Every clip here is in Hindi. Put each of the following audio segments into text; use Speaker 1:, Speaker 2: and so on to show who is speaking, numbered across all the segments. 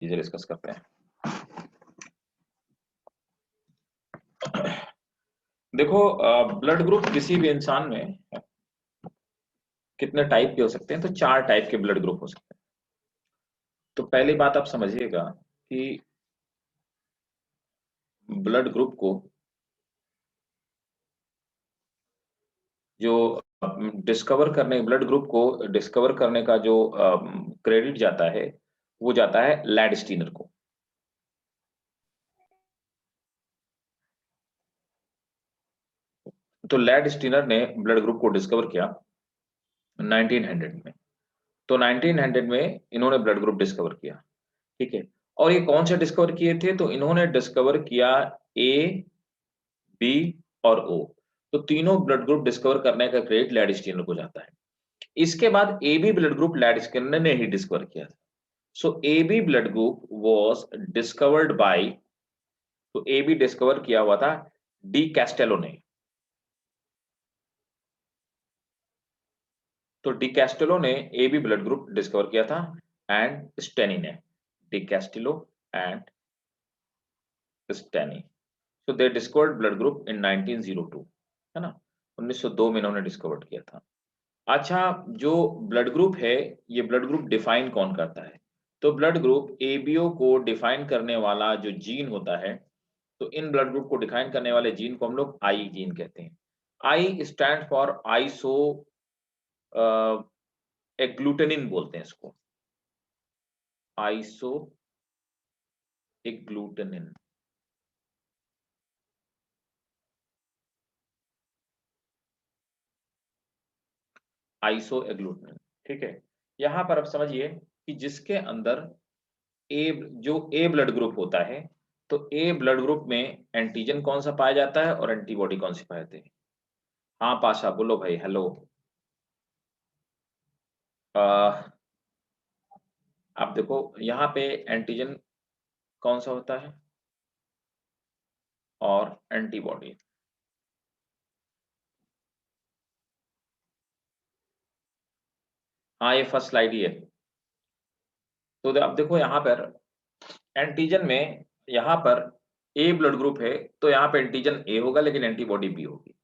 Speaker 1: चीजें डिस्कस करते हैं। देखो, ब्लड ग्रुप किसी भी इंसान में कितने टाइप के हो सकते हैं? तो 4 टाइप के ब्लड ग्रुप हो सकते हैं। तो पहली बात आप समझिएगा कि ब्लड ग्रुप को जो ब्लड ग्रुप को डिस्कवर करने का जो क्रेडिट जाता है, वो जाता है लैडस्टीनर को। तो लैडस्टीनर ने ब्लड ग्रुप को डिस्कवर किया 1900 में। तो 1900 में इन्होंने ब्लड ग्रुप डिस्कवर किया, ठीक है। और ये कौन से डिस्कवर किए थे? तो इन्होंने डिस्कवर किया ए, बी और ओ। तो तीनों ब्लड ग्रुप डिस्कवर करने का क्रेडिट लैडस्टीनर को जाता है। इसके बाद A B blood group Landsteiner ने ही डिस्कवर किया था। So A B blood group was discovered by, तो ए बी डिस्कवर किया हुआ था डी कैस्टेलो ने। तो डी कैस्टेलो ने A B blood group discover किया था, एंड स्टेनी ने। डी कैस्टेलो एंड स्टेनी। So they discovered blood group in 1902, है ना। 1902 में इन्होंने डिस्कवर किया था। अच्छा, जो ब्लड ग्रुप है, ये ब्लड ग्रुप डिफाइन कौन करता है? तो ब्लड ग्रुप एबीओ को डिफाइन करने वाला जो जीन होता है, तो इन ब्लड ग्रुप को डिफाइन करने वाले जीन को हम लोग आई जीन कहते हैं। आई स्टैंड फॉर आइसो एग्लूटेनिन बोलते हैं इसको। आइसो एग्लूटेनिन। आइसो एग्लूटेनिन, ठीक है। यहां पर अब समझिए कि जिसके अंदर ए, जो ए ब्लड ग्रुप होता है, तो ए ब्लड ग्रुप में एंटीजन कौन सा पाया जाता है और एंटीबॉडी कौन सी पाए जाते हैं? हाँ पाशा, बोलो भाई, हेलो। आ, आप देखो यहाँ पे एंटीजन कौन सा होता है और एंटीबॉडी। हाँ, ये फर्स्ट स्लाइड ही है। तो अब देखो यहाँ पर एंटीजन में, यहाँ पर ए ब्लड ग्रुप है, तो यहाँ पे एंटीजन ए होगा लेकिन एंटीबॉडी बी होगी।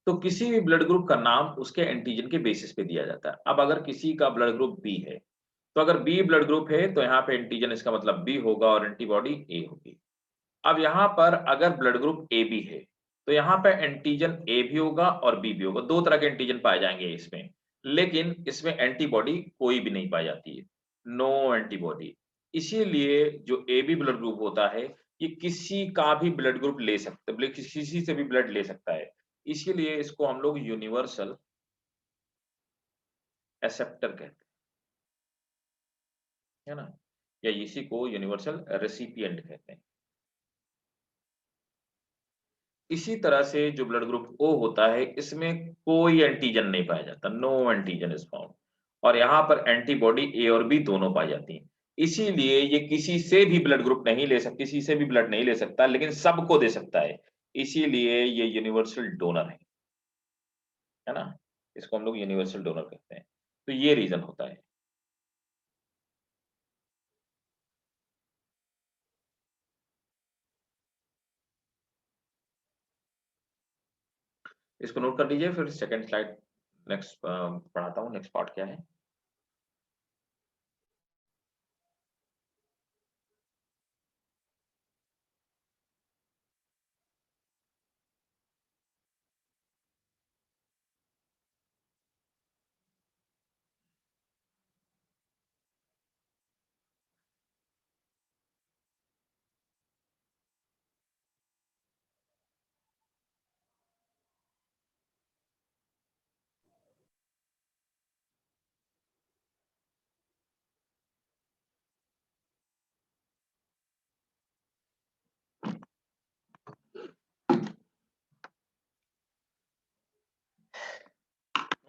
Speaker 1: तो किसी भी ब्लड ग्रुप का नाम उसके एंटीजन के बेसिस पे दिया जाता है। अब अगर किसी का ब्लड ग्रुप बी है, तो अगर बी ब्लड ग्रुप है तो यहाँ पे एंटीजन इसका मतलब बी होगा और एंटीबॉडी ए होगी। अब यहाँ पर अगर ब्लड ग्रुप ए बी है, तो यहाँ पे एंटीजन ए भी होगा और बी भी होगा। 2 तरह के एंटीजन पाए जाएंगे इसमें, लेकिन इसमें एंटीबॉडी कोई भी नहीं पाई जाती है, नो एंटीबॉडी। इसीलिए जो ए बी ब्लड ग्रुप होता है, ये किसी का भी ब्लड ग्रुप ले सकता है, किसी से भी ब्लड ले सकता है। इसीलिए इसको हम लोग यूनिवर्सल एक्सेप्टर कहते हैं, है ना, या इसी को यूनिवर्सल रेसिपिएंट कहते हैं। इसी तरह से जो ब्लड ग्रुप ओ होता है, इसमें कोई एंटीजन नहीं पाया जाता, नो एंटीजन इज फाउंड। और यहाँ पर एंटीबॉडी ए और बी दोनों पाई जाती हैं। इसीलिए ये किसी से भी ब्लड ग्रुप नहीं ले सकता, किसी से भी ब्लड नहीं ले सकता, लेकिन सबको दे सकता है। इसीलिए ये यूनिवर्सल डोनर है ना। इसको हम लोग यूनिवर्सल डोनर कहते हैं। तो ये रीजन होता है। इसको नोट कर लीजिए, फिर सेकंड स्लाइड नेक्स्ट पढ़ाता हूँ। नेक्स्ट पार्ट क्या है?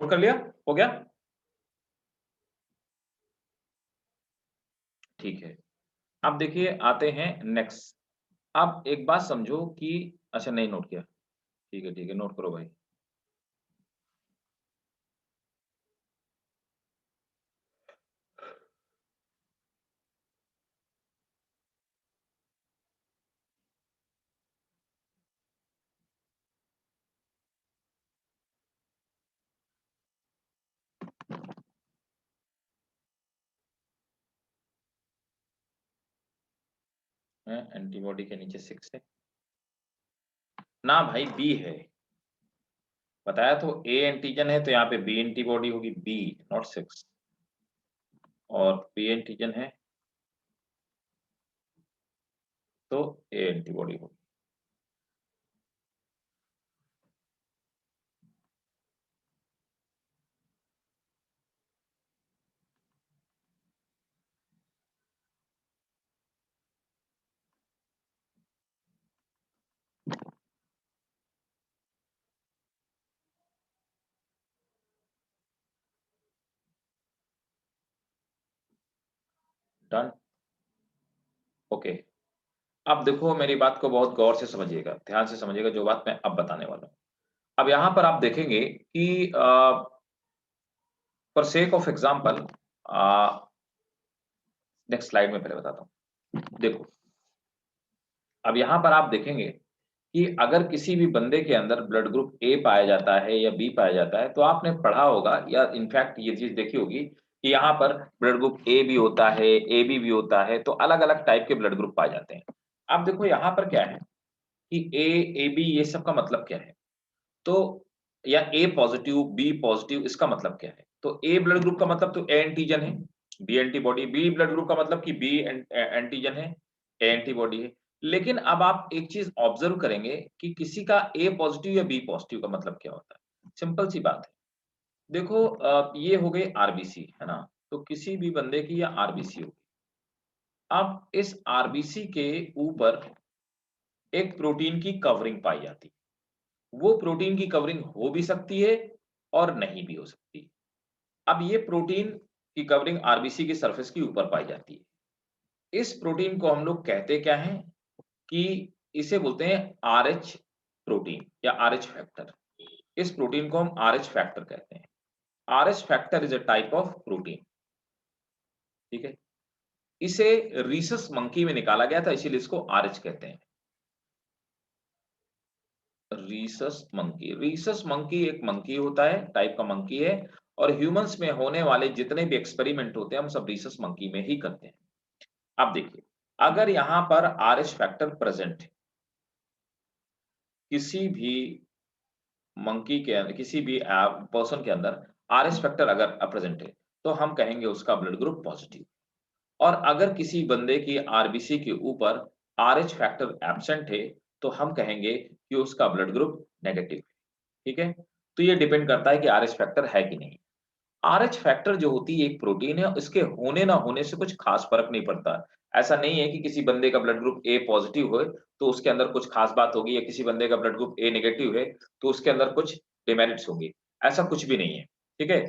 Speaker 1: नोट कर लिया? हो गया? ठीक है। अब देखिए, आते हैं नेक्स्ट। अब एक बात समझो कि, अच्छा नहीं नोट किया, ठीक है, नोट करो भाई। है, एंटीबॉडी के नीचे 6 है ना भाई, बी है, बताया तो ए एंटीजन है तो यहाँ पे बी एंटीबॉडी होगी, बी नॉट 6, और बी एंटीजन है तो ए एंटीबॉडी होगी। Done, okay. अब देखो मेरी बात को बहुत गौर से समझिएगा, ध्यान से समझिएगा जो बात मैं अब बताने वाला हूँ। अब यहाँ पर आप देखेंगे कि for sake of example, next slide में पहले बताता हूँ। देखो अब यहाँ पर आप देखेंगे कि अगर किसी भी बंदे के अंदर ब्लड ग्रुप ए पाया जाता है या बी पाया जाता है, तो आपने पढ़ा होगा या इनफैक्ट ये चीज देखी होगी कि यहाँ पर ब्लड ग्रुप ए भी होता है, ए बी भी होता है, तो अलग अलग टाइप के ब्लड ग्रुप पाए जाते हैं। अब देखो यहाँ पर क्या है कि ए बी ये सब का मतलब क्या है, तो या ए पॉजिटिव बी पॉजिटिव इसका मतलब क्या है, तो ए ब्लड ग्रुप का मतलब तो ए एंटीजन है, B antibody, B blood group का मतलब कि बी एंटीजन है, ए एंटीबॉडी है। लेकिन अब आप एक चीज ऑब्जर्व करेंगे कि किसी का ए पॉजिटिव या बी पॉजिटिव का मतलब क्या होता है। सिंपल सी बात है, देखो ये हो गई आरबीसी है ना, तो किसी भी बंदे की या आरबीसी होगी। अब इस आरबीसी के ऊपर एक प्रोटीन की कवरिंग पाई जाती है, वो प्रोटीन की कवरिंग हो भी सकती है और नहीं भी हो सकती। अब ये प्रोटीन की कवरिंग आरबीसी की सरफेस के ऊपर पाई जाती है। इस प्रोटीन को हम लोग कहते क्या हैं कि इसे बोलते हैं आरएच प्रोटीन या आरएच फैक्टर। इस प्रोटीन को हम आरएच फैक्टर कहते हैं। RH factor is a type of protein, ठीक है। इसे रीसस मंकी में निकाला गया था, इसीलिए इसको आरएच कहते हैं। रीसस मंकी एक मंकी होता है, टाइप का मंकी है, और ह्यूमंस में होने वाले जितने भी एक्सपेरिमेंट होते हैं हम सब रीसस मंकी में ही करते हैं। अब देखिए, अगर यहां पर आरएच फैक्टर प्रेजेंट है किसी भी मंकी के अंदर, किसी भी पर्सन के अंदर आरएच फैक्टर अगर प्रेजेंट है, तो हम कहेंगे उसका ब्लड ग्रुप पॉजिटिव। और अगर किसी बंदे की आरबीसी के ऊपर आरएच फैक्टर एब्सेंट है, तो हम कहेंगे कि उसका ब्लड ग्रुप नेगेटिव है, ठीक है। तो ये डिपेंड करता है कि आरएच फैक्टर है कि नहीं। आरएच फैक्टर जो होती है एक प्रोटीन है, इसके होने ना होने से कुछ खास फर्क नहीं पड़ता। ऐसा नहीं है कि किसी बंदे का ब्लड ग्रुप ए पॉजिटिव हो तो उसके अंदर कुछ खास बात होगी, या किसी बंदे का ब्लड ग्रुप ए नेगेटिव है तो उसके अंदर कुछ डिमेरिट्स होंगे। ऐसा कुछ भी नहीं है, ठीक है।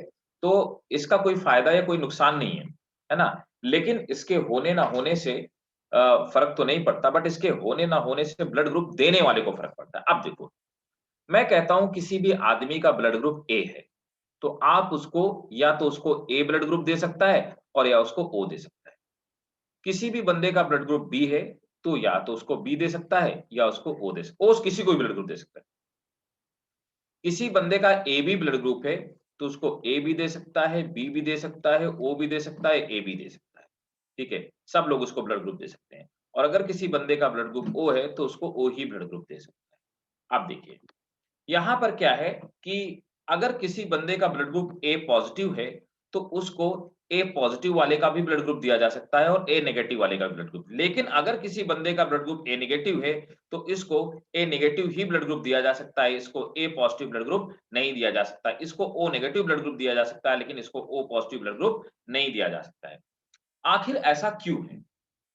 Speaker 1: तो इसका कोई फायदा या कोई नुकसान नहीं है ना। लेकिन इसके होने ना होने से फर्क तो नहीं पड़ता, बट इसके होने ना होने से ब्लड ग्रुप देने वाले को फर्क पड़ता है। अब देखो, मैं कहता हूं किसी भी आदमी का ब्लड ग्रुप ए है, तो आप उसको या तो उसको ए ब्लड ग्रुप दे सकता है और या उसको ओ दे सकता है। किसी भी बंदे का ब्लड ग्रुप बी है, तो या तो उसको बी दे सकता है या उसको ओ दे सकता है, ओ किसी को भी ब्लड ग्रुप दे सकता है। किसी बंदे का ए बी ब्लड ग्रुप है, तो उसको ए भी दे सकता है, बी भी दे सकता है, ओ भी दे सकता है, ए भी दे सकता है, ठीक है। सब लोग उसको ब्लड ग्रुप दे सकते हैं। और अगर किसी बंदे का ब्लड ग्रुप ओ है, तो उसको ओ ही ब्लड ग्रुप दे सकता है। अब देखिए, यहां पर क्या है कि अगर किसी बंदे का ब्लड ग्रुप ए पॉजिटिव है, तो उसको ए पॉजिटिव वाले का भी ब्लड ग्रुप दिया जा सकता है और ए नेगेटिव वाले का ब्लड ग्रुप। लेकिन अगर किसी बंदे का ब्लड ग्रुप ए नेगेटिव है, तो इसको ए नेगेटिव ही ब्लड ग्रुप दिया जा सकता है, इसको ए पॉजिटिव ब्लड ग्रुप नहीं दिया जा सकता। इसको ओ नेगेटिव ब्लड ग्रुप दिया जा सकता है, लेकिन इसको ओ पॉजिटिव ब्लड ग्रुप नहीं दिया जा सकता है। आखिर ऐसा क्यों है,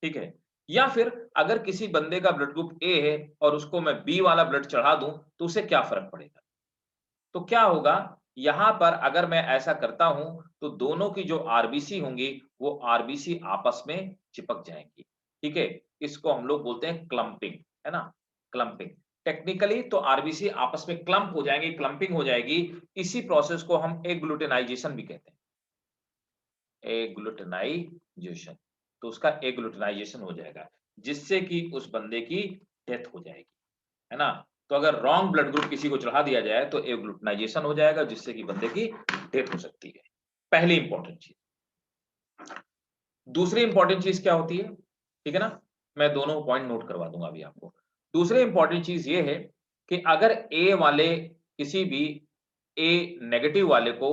Speaker 1: ठीक है। या फिर अगर किसी बंदे का ब्लड ग्रुप ए है और उसको मैं बी वाला ब्लड चढ़ा दूं, तो उसे क्या फर्क पड़ेगा। तो क्या होगा, यहां पर अगर मैं ऐसा करता हूं, तो दोनों की जो आरबीसी होंगी वो आरबीसी आपस में चिपक जाएंगी, ठीक है। इसको हम लोग बोलते हैं क्लंपिंग, है ना, क्लंपिंग। टेक्निकली तो आरबीसी आपस में क्लंप हो जाएंगे, क्लंपिंग हो जाएगी। इसी प्रोसेस को हम एग्लूटिनाइजेशन भी कहते हैं, एग्लूटिनाइजेशन। तो उसका एग्लूटिनाइजेशन हो जाएगा, जिससे कि उस बंदे की डेथ हो जाएगी, है ना। तो अगर रॉन्ग ब्लड ग्रुप किसी को चढ़ा दिया जाए तो एग्लूटिनाइजेशन हो जाएगा, जिससे कि बंदे की डेथ हो सकती है। पहली इंपॉर्टेंट चीज। दूसरी इंपॉर्टेंट चीज क्या होती है, ठीक है ना। मैं दोनों पॉइंट नोट करवा दूंगा अभी आपको। दूसरी इंपॉर्टेंट चीज ये है कि अगर ए वाले किसी भी ए नेगेटिव वाले को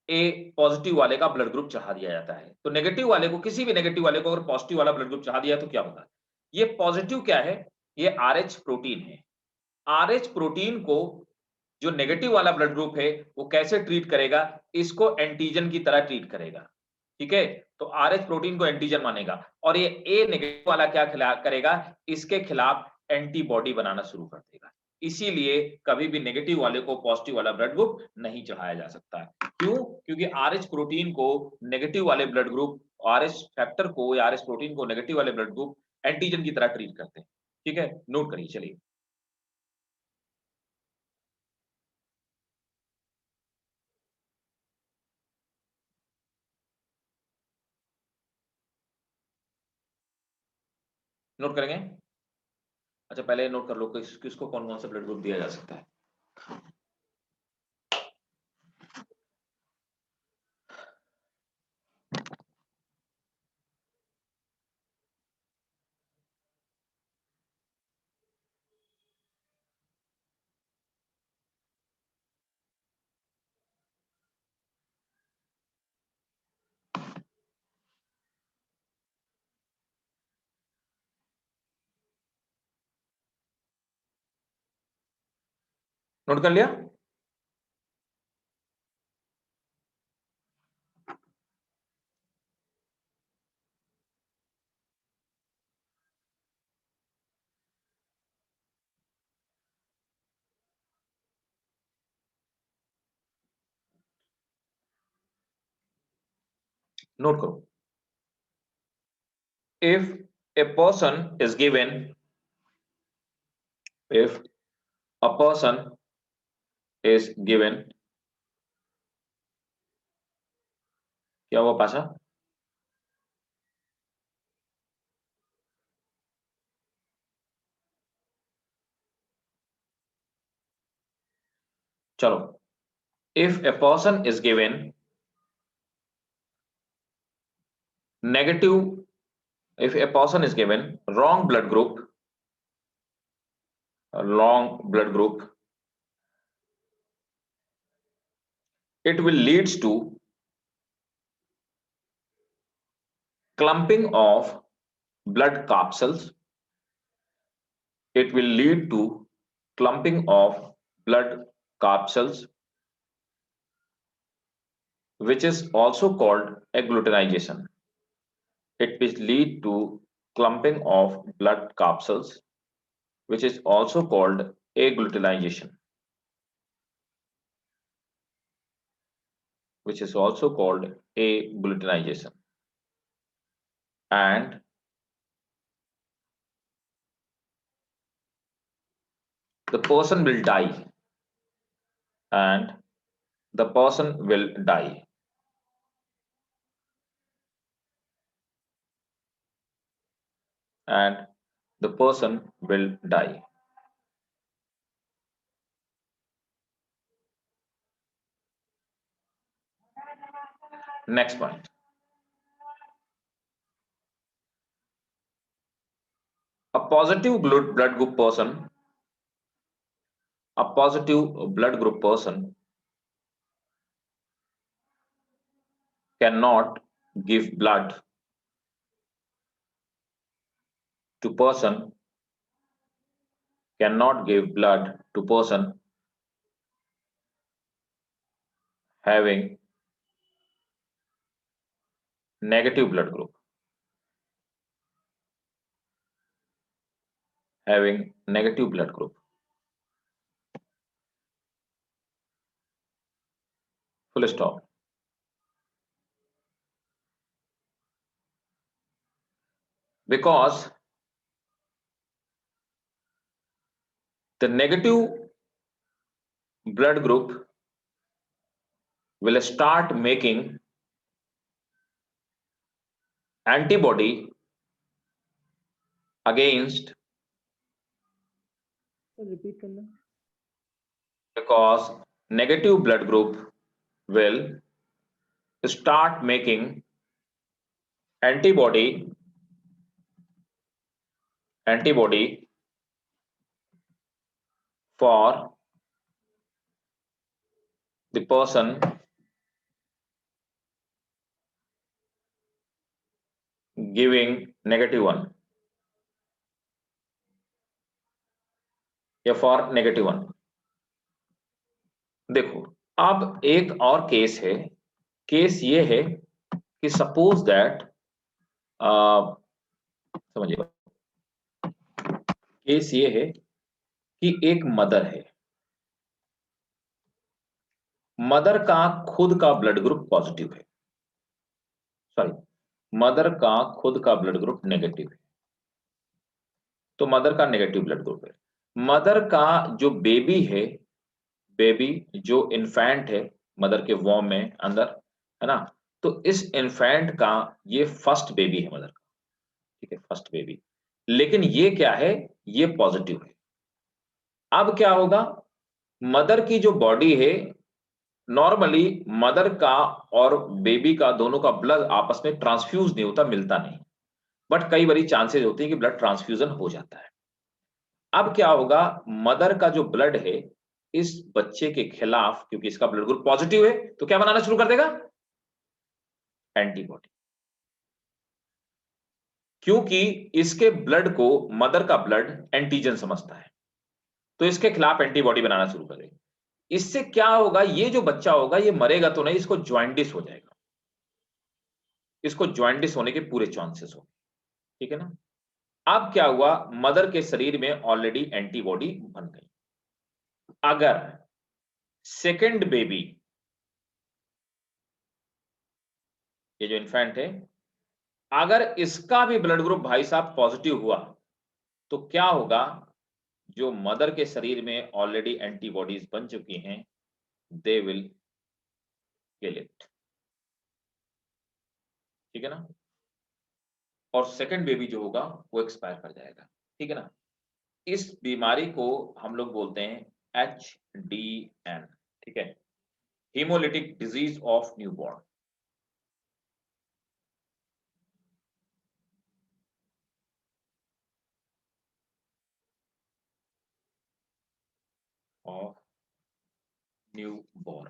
Speaker 1: ए पॉजिटिव वाले का ब्लड ग्रुप चढ़ा दिया जाता है, तो नेगेटिव वाले को, किसी भी नेगेटिव वाले को अगर पॉजिटिव वाला ब्लड ग्रुप चढ़ा दिया तो क्या होगा? ये पॉजिटिव क्या है? ये आरएच प्रोटीन है। आरएच प्रोटीन को जो नेगेटिव वाला ब्लड ग्रुप है वो कैसे ट्रीट करेगा? इसको एंटीजन की तरह ट्रीट करेगा। ठीक है, तो आरएच प्रोटीन को एंटीजन मानेगा और ये ए नेगेटिव वाला क्या करेगा? इसके खिलाफ एंटीबॉडी बनाना शुरू कर देगा। इसीलिए कभी भी नेगेटिव वाले को पॉजिटिव वाला ब्लड ग्रुप नहीं चढ़ाया जा सकता है। क्यों? क्योंकि आरएच प्रोटीन को नेगेटिव वाले ब्लड ग्रुप, आरएच फैक्टर को या आरएच प्रोटीन को नेगेटिव वाले ब्लड ग्रुप एंटीजन की तरह ट्रीट करते हैं। ठीक है, नोट करिए। चलिए नोट करेंगे। अच्छा, पहले नोट कर लो किसको कौन कौन सा ब्लड ग्रुप दिया जा सकता है। नोट कर लिया? नोट करो। If a person is given, if a person is given, क्या हुआ पाशा? चलो, if a person is given negative, if a person is given wrong blood group, it will leads to clumping of blood capsules. It will lead to clumping of blood capsules, which is also called agglutination. It will lead to clumping of blood capsules, which is also called agglutination. Which is also called agglutination. And the person will die. And the person will die. And the person will die. Next point. A positive blood group person, a positive blood group person cannot give blood to person, cannot give blood to person having negative blood group, having negative blood group. Full stop. Because the negative blood group will start making antibody against,
Speaker 2: repeat करना,
Speaker 1: because negative blood group will start making antibody antibody for the person giving -1 या फॉर -1। देखो, अब एक और केस है। केस ये है कि सपोज दैट, समझिए, केस ये है कि एक मदर है, मदर का खुद का ब्लड ग्रुप पॉजिटिव है, सॉरी, मदर का खुद का ब्लड ग्रुप नेगेटिव है, तो मदर का नेगेटिव ब्लड ग्रुप है। मदर का जो बेबी है, बेबी जो इन्फेंट है मदर के वॉम में अंदर, है ना, तो इस इन्फेंट का ये फर्स्ट बेबी है मदर का, ठीक है, फर्स्ट बेबी, लेकिन ये क्या है, ये पॉजिटिव है। अब क्या होगा, मदर की जो बॉडी है, नॉर्मली मदर का और बेबी का दोनों का ब्लड आपस में ट्रांसफ्यूज नहीं होता, मिलता नहीं, बट कई बारी चांसेस होते हैं कि ब्लड ट्रांसफ्यूजन हो जाता है। अब क्या होगा, मदर का जो ब्लड है इस बच्चे के खिलाफ, क्योंकि इसका ब्लड ग्रुप पॉजिटिव है, तो क्या बनाना शुरू कर देगा, एंटीबॉडी, क्योंकि इसके ब्लड को मदर का ब्लड एंटीजन समझता है, तो इसके खिलाफ एंटीबॉडी बनाना शुरू करेगा। इससे क्या होगा, ये जो बच्चा होगा ये मरेगा तो नहीं, इसको ज्वाइंटिस हो जाएगा, इसको ज्वाइंटिस होने के पूरे चांसेस हो, ठीक है ना। अब क्या हुआ, मदर के शरीर में ऑलरेडी एंटीबॉडी बन गई। अगर सेकंड बेबी, ये जो इन्फेंट है, अगर इसका भी ब्लड ग्रुप भाई साहब पॉजिटिव हुआ, तो क्या होगा, जो मदर के शरीर में ऑलरेडी एंटीबॉडीज बन चुकी हैं, दे विल किल इट, ठीक है ना, और सेकंड बेबी जो होगा वो एक्सपायर कर जाएगा, ठीक है ना। इस बीमारी को हम लोग बोलते हैं HDN, ठीक है, haemolytic disease of newborn. Of newborn,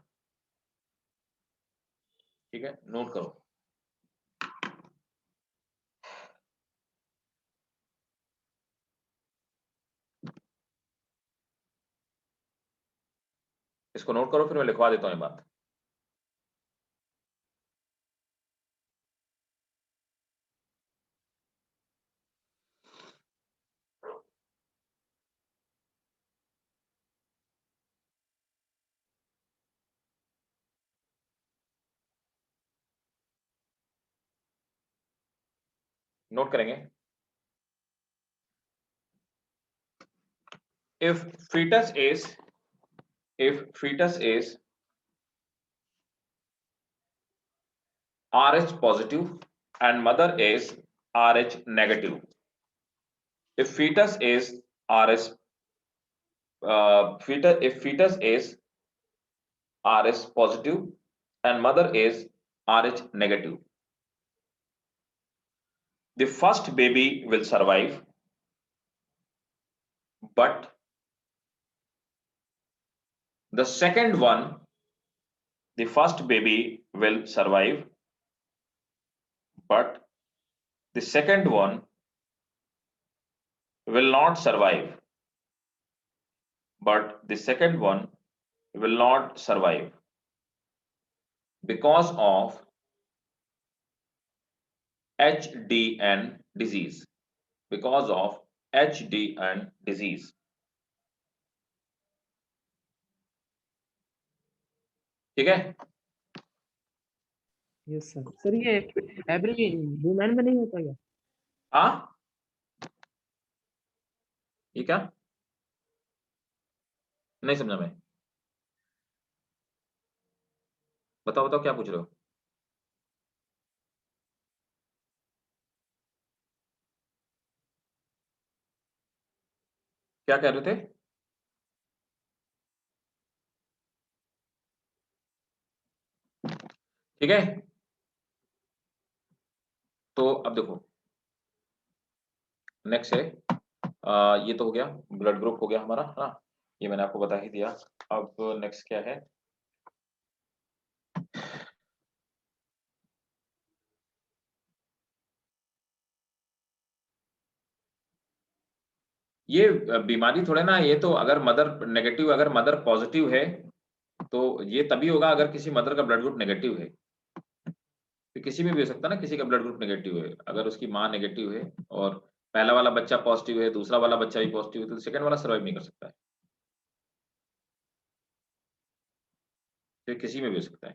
Speaker 1: ठीक है, नोट करो। इसको नोट करो, फिर मैं लिखवा देता हूं ये बात। नोट करेंगे। if fetus is if fetus is RH positive and mother is RH negative, if fetus is RS if fetus is RS positive and mother is RH negative, the first baby will survive, but the second one, the first baby will survive, but the second one will not survive, but the second one will not survive because of HDN disease, because of HDN disease, ठीक है।
Speaker 2: Yes sir. सर ये एवरी वुमेन में नहीं होता क्या?
Speaker 1: हाँ, ये क्या, नहीं समझा मैं, बताओ बताओ क्या पूछ रहे हो। क्या कह रहे थे, ठीक है। तो अब देखो, नेक्स्ट है ये तो हो गया, ब्लड ग्रुप हो गया हमारा, है ना? ये मैंने आपको बता ही दिया। अब नेक्स्ट क्या है? ये बीमारी थोड़े ना, ये तो अगर मदर नेगेटिव, अगर मदर पॉजिटिव है, तो ये तभी होगा अगर किसी मदर का ब्लड ग्रुप नेगेटिव है। तो किसी में भी हो सकता है ना, किसी का ब्लड ग्रुप नेगेटिव है, अगर उसकी माँ नेगेटिव है और पहला वाला बच्चा पॉजिटिव है, दूसरा वाला बच्चा भी पॉजिटिव है, तो सेकंड वाला सर्वाइव नहीं कर सकता है। तो ये किसी में भी हो सकता है।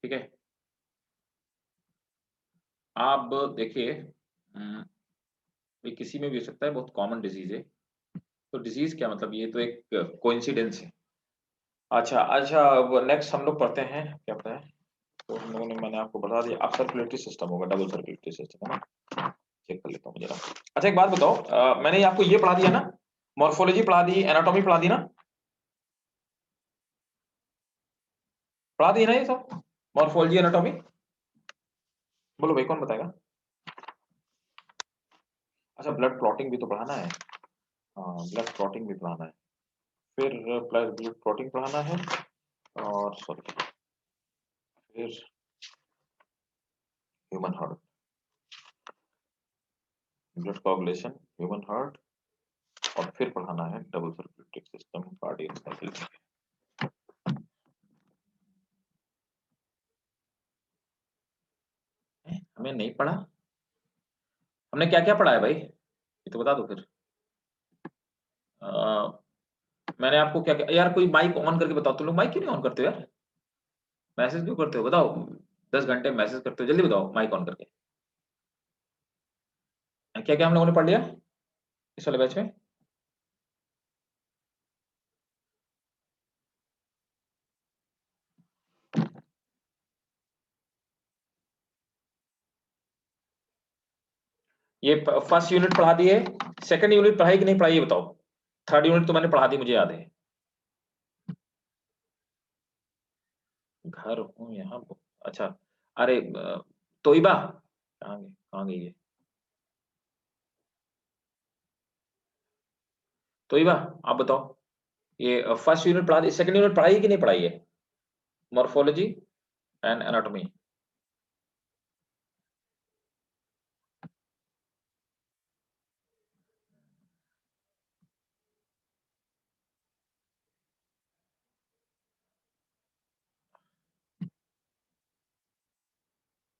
Speaker 1: ठीक है? आप देखिए, ये किसी में भी हो सकता है, बहुत कॉमन डिजीज़ है। तो डिजीज़ क्या मतलब, ये तो एक कोइंसिडेंस है। अच्छा, अब नेक्स्ट हम लोग पढ़ते हैं, क्या पढ़ा है? तो हम लोगों ने, मैंने आपको बता दिया, अब सर्कुलेटरी सिस्टम होगा, डबल सर्कुलेटरी सिस्टम, है ना? चेक कर लेता हूँ जरा। अच्छा एक बात बताओ, मैंने आपको ये पढ़ा दिया ना, मॉर्फोलॉजी पढ़ा दी, एनाटॉमी पढ़ा दी ना? पढ़ा दी ना ये सब? Morphology, anatomy? बोलो भाई, कौन बताएगा? अच्छा, ब्लड क्लॉटिंग भी तो पढ़ाना है। हाँ, ब्लड क्लॉटिंग भी पढ़ाना है। फिर ब्लड क्लॉटिंग पढ़ाना है, और सॉरी, फिर ह्यूमन हार्ट, ब्लड कोagulation, ह्यूमन हार्ट, और फिर पढ़ाना है double circulatory system, cardiac cycle. हमें नहीं पढ़ा? हमने क्या-क्या पढ़ा है भाई? ये तो बता दो फिर। मैंने आपको क्या-क्या, यार कोई माइक ऑन करके बताओ। तुम लोग माइक क्यों नहीं ऑन करते हो यार? मैसेज क्यों करते हो? बताओ। 10 घंटे मैसेज करते हो, जल्दी बताओ माइक ऑन करके। क्या-क्या हम लोगों ने पढ़ लिया इस वाले बैच में? ये फर्स्ट यूनिट पढ़ा दी है, सेकंड यूनिट पढ़ाई कि नहीं पढ़ाई, ये बताओ। थर्ड यूनिट तो मैंने पढ़ा दी, मुझे याद है। घर हूँ यहाँ अच्छा, अरे तोइबा कहाँ गई ये? तोइबा, आप बताओ। ये फर्स्ट यूनिट पढ़ा दी, सेकंड यूनिट पढ़ाई है कि नहीं पढ़ाई है? Morphology and anatomy.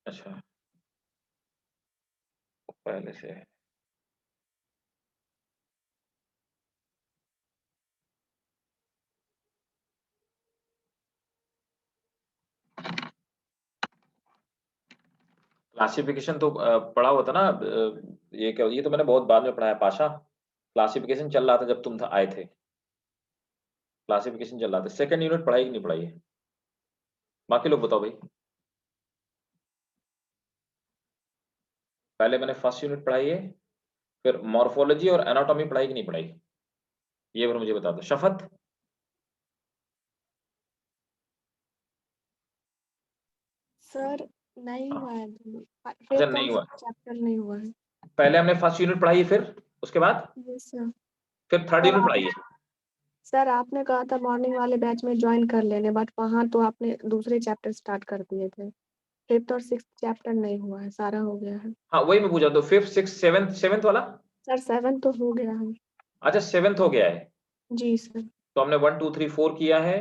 Speaker 1: अच्छा, पहले से है। क्लासिफिकेशन तो पढ़ा हुआ था ना, ये क्या, ये तो मैंने बहुत बाद में पढ़ा है पाशा। क्लासिफिकेशन चल रहा था जब तुम आए थे, क्लासिफिकेशन चल रहा था। सेकंड यूनिट पढ़ाई कि नहीं पढ़ाई है? बाकी लोग बताओ भाई। पहले मैंने फर्स्ट यूनिट पढ़ाई है, फिर मॉर्फोलॉजी और एनाटॉमी पढ़ाई कि नहीं पढ़ाई, ये फिर मुझे बता दो। शफत?
Speaker 3: सर नहीं
Speaker 1: हाँ,
Speaker 3: हुआ है अभी।
Speaker 1: अच्छा
Speaker 3: फिफ्थ और
Speaker 1: नहीं हुआ।
Speaker 3: सिक्स्थ चैप्टर नहीं हुआ है।
Speaker 1: पहले हमने फर्स्ट यूनिट पढ़ाई है, फिर उसके बाद
Speaker 3: यस सर।
Speaker 1: फिर थर्ड
Speaker 3: सर
Speaker 1: यूनिट
Speaker 3: आप
Speaker 1: पढ़ाई है।
Speaker 3: सर आपने कहा था मॉर्निंग वाले बैच में ज्वाइन कर लेने, बट वहाँ तो आपने दूसरे चैप्टर स्टार्ट कर दिए थे। फिफ्थ और सिक्स्थ चैप्टर नहीं हुआ है, सारा हो गया है।
Speaker 1: हाँ वही मैं पूछा, तो फिफ्थ सिक्स सेवेंथ, सेवेंथ वाला?
Speaker 3: सर 7 तो हो गया है।
Speaker 1: अच्छा सेवेंथ हो गया है।
Speaker 3: जी सर।
Speaker 1: तो हमने 1 2 3 4 किया है,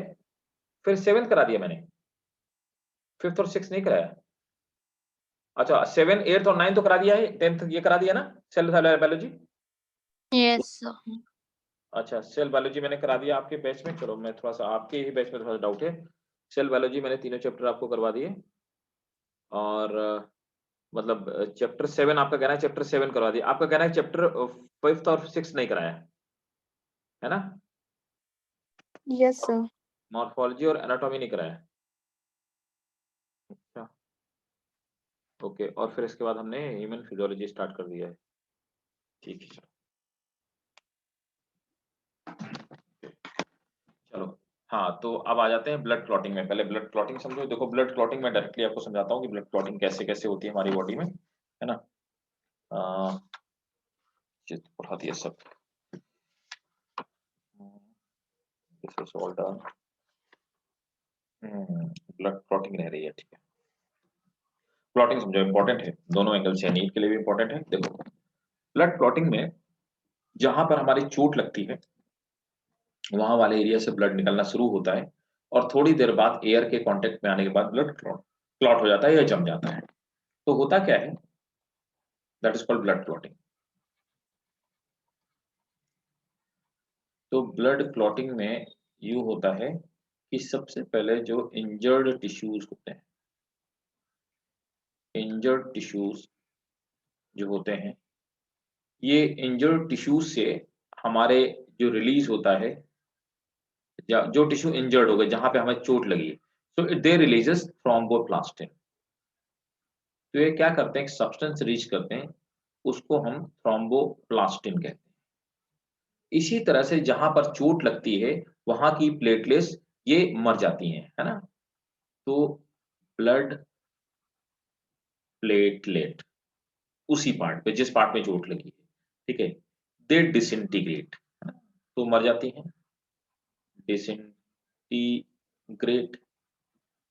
Speaker 1: फिर सेवेंथ करा दिया मैंने, फिफ्थ और सिक्स नहीं कराया। अच्छा, सेवन एट्थ और नाइन्थ तो करा दिया है, टेंथ ये करा दिया ना, सेल बायोलॉजी?
Speaker 4: Yes sir.
Speaker 1: अच्छा, सेल बायोलॉजी मैंने करा दिया आपके बैच में। चलो, मैं थोड़ा सा आपके ही बैच में थोड़ा सा डाउट है। सेल बायोलॉजी मैंने तीनों चैप्टर आपको करवा दिए, और मतलब चैप्टर 7 आपका कहना है, चैप्टर 7 करवा दिया। आपका कहना है चैप्टर 5th और 6th नहीं कराया है ना?
Speaker 3: Yes sir.
Speaker 1: मॉर्फोलॉजी और एनाटॉमी नहीं कराया। अच्छा, ओके, और फिर इसके बाद हमने ह्यूमन फिजियोलॉजी स्टार्ट कर दिया है। ठीक है, चलो। हाँ, तो अब आ जाते हैं ब्लड क्लॉटिंग में। पहले ब्लड क्लॉटिंग समझो। देखो ब्लड क्लॉटिंग में डायरेक्टली आपको समझाता हूँ कि ब्लड क्लॉटिंग कैसे-कैसे होती है हमारी बॉडी में, है ना? चित्र पढ़ा दिया सब। This is all done. Blood clotting रह रही है, ठीक है। क्लॉटिंग समझो इंपॉर्टेंट है, दोनों एंगल से, नीड के लिए भी इंपॉर्टेंट है। देखो ब्लड क्लॉटिंग में जहां पर हमारी चोट लगती है वहां वाले एरिया से ब्लड निकलना शुरू होता है और थोड़ी देर बाद एयर के कांटेक्ट में आने के बाद ब्लड क्लॉट हो जाता है या जम जाता है। तो होता क्या है, that is called blood clotting. तो ब्लड क्लॉटिंग में यूं होता है कि सबसे पहले जो इंजर्ड टिश्यूज होते हैं, इंजर्ड टिश्यूज जो होते हैं, ये इंजर्ड टिश्यूज से हमारे जो रिलीज होता है, जो टिश्यू इंजर्ड हो गए जहां पे हमें चोट लगी है, so it they releases thromboplastin. तो ये क्या करते हैं, एक सब्सटेंस रिलीज करते हैं, उसको हम थ्रोम्बोप्लास्टिन कहते हैं। इसी तरह से जहां पर चोट लगती है वहां की प्लेटलेट्स ये मर जाती हैं, है ना? तो ब्लड प्लेटलेट उसी पार्ट पे जिस पार्ट में चोट लगी है, ठीक है, दे डिसइंटीग्रेट, तो मर जाती हैं। डिसइंटीग्रेट,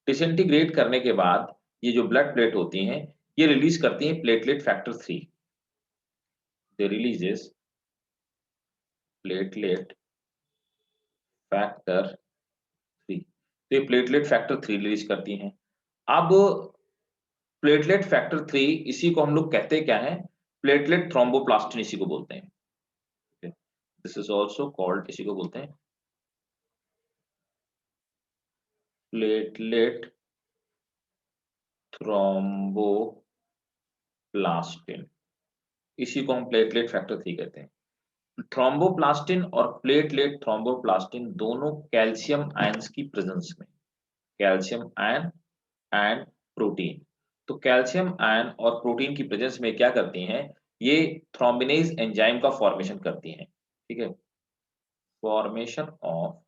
Speaker 1: डिसइंटीग्रेट करने के बाद ये जो ब्लड प्लेट होती हैं ये रिलीज करती हैं प्लेटलेट फैक्टर 3। दे रिलीजेस प्लेटलेट फैक्टर 3। तो ये प्लेटलेट फैक्टर 3 रिलीज करती हैं। अब प्लेटलेट फैक्टर 3 इसी को हम लोग कहते क्या है, प्लेटलेट थ्रोम्बोप्लास्टिन इसी को बोलते हैं। दिस इज आल्सो कॉल्ड, इसी को बोलते हैं प्लेटलेट थ्रोम्बोप्लास्टिन, इसी को हम प्लेटलेट फैक्टर 3 कहते हैं। थ्रोम्बोप्लास्टिन और प्लेटलेट थ्रोम्बोप्लास्टिन दोनों कैल्शियम आयंस की प्रेजेंस में, कैल्शियम आयन एंड प्रोटीन। तो कैल्शियम आयन और प्रोटीन की प्रेजेंस में क्या करती हैं, ये थ्रोम्बिनेज एंजाइम का फॉर्मेशन करती हैं, ठीक है। Formation of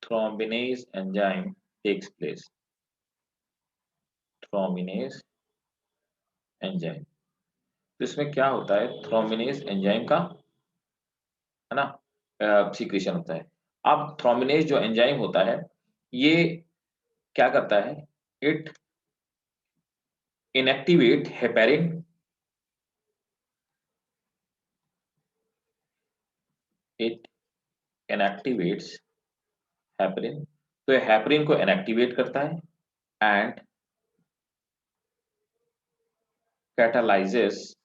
Speaker 1: thrombinase enzyme takes place, thrombinase enzyme. तो इसमें क्या होता है, थ्रोम्बिनेज एंजाइम का, है ना, सीक्रेशन होता है। अब थ्रोम्बिनेज जो एंजाइम होता है ये क्या करता है, it inactivate heparin, it inactivates heparin. तो ये हेपरिन को इनएक्टिवेट करता है एंड कैटालाइजेस।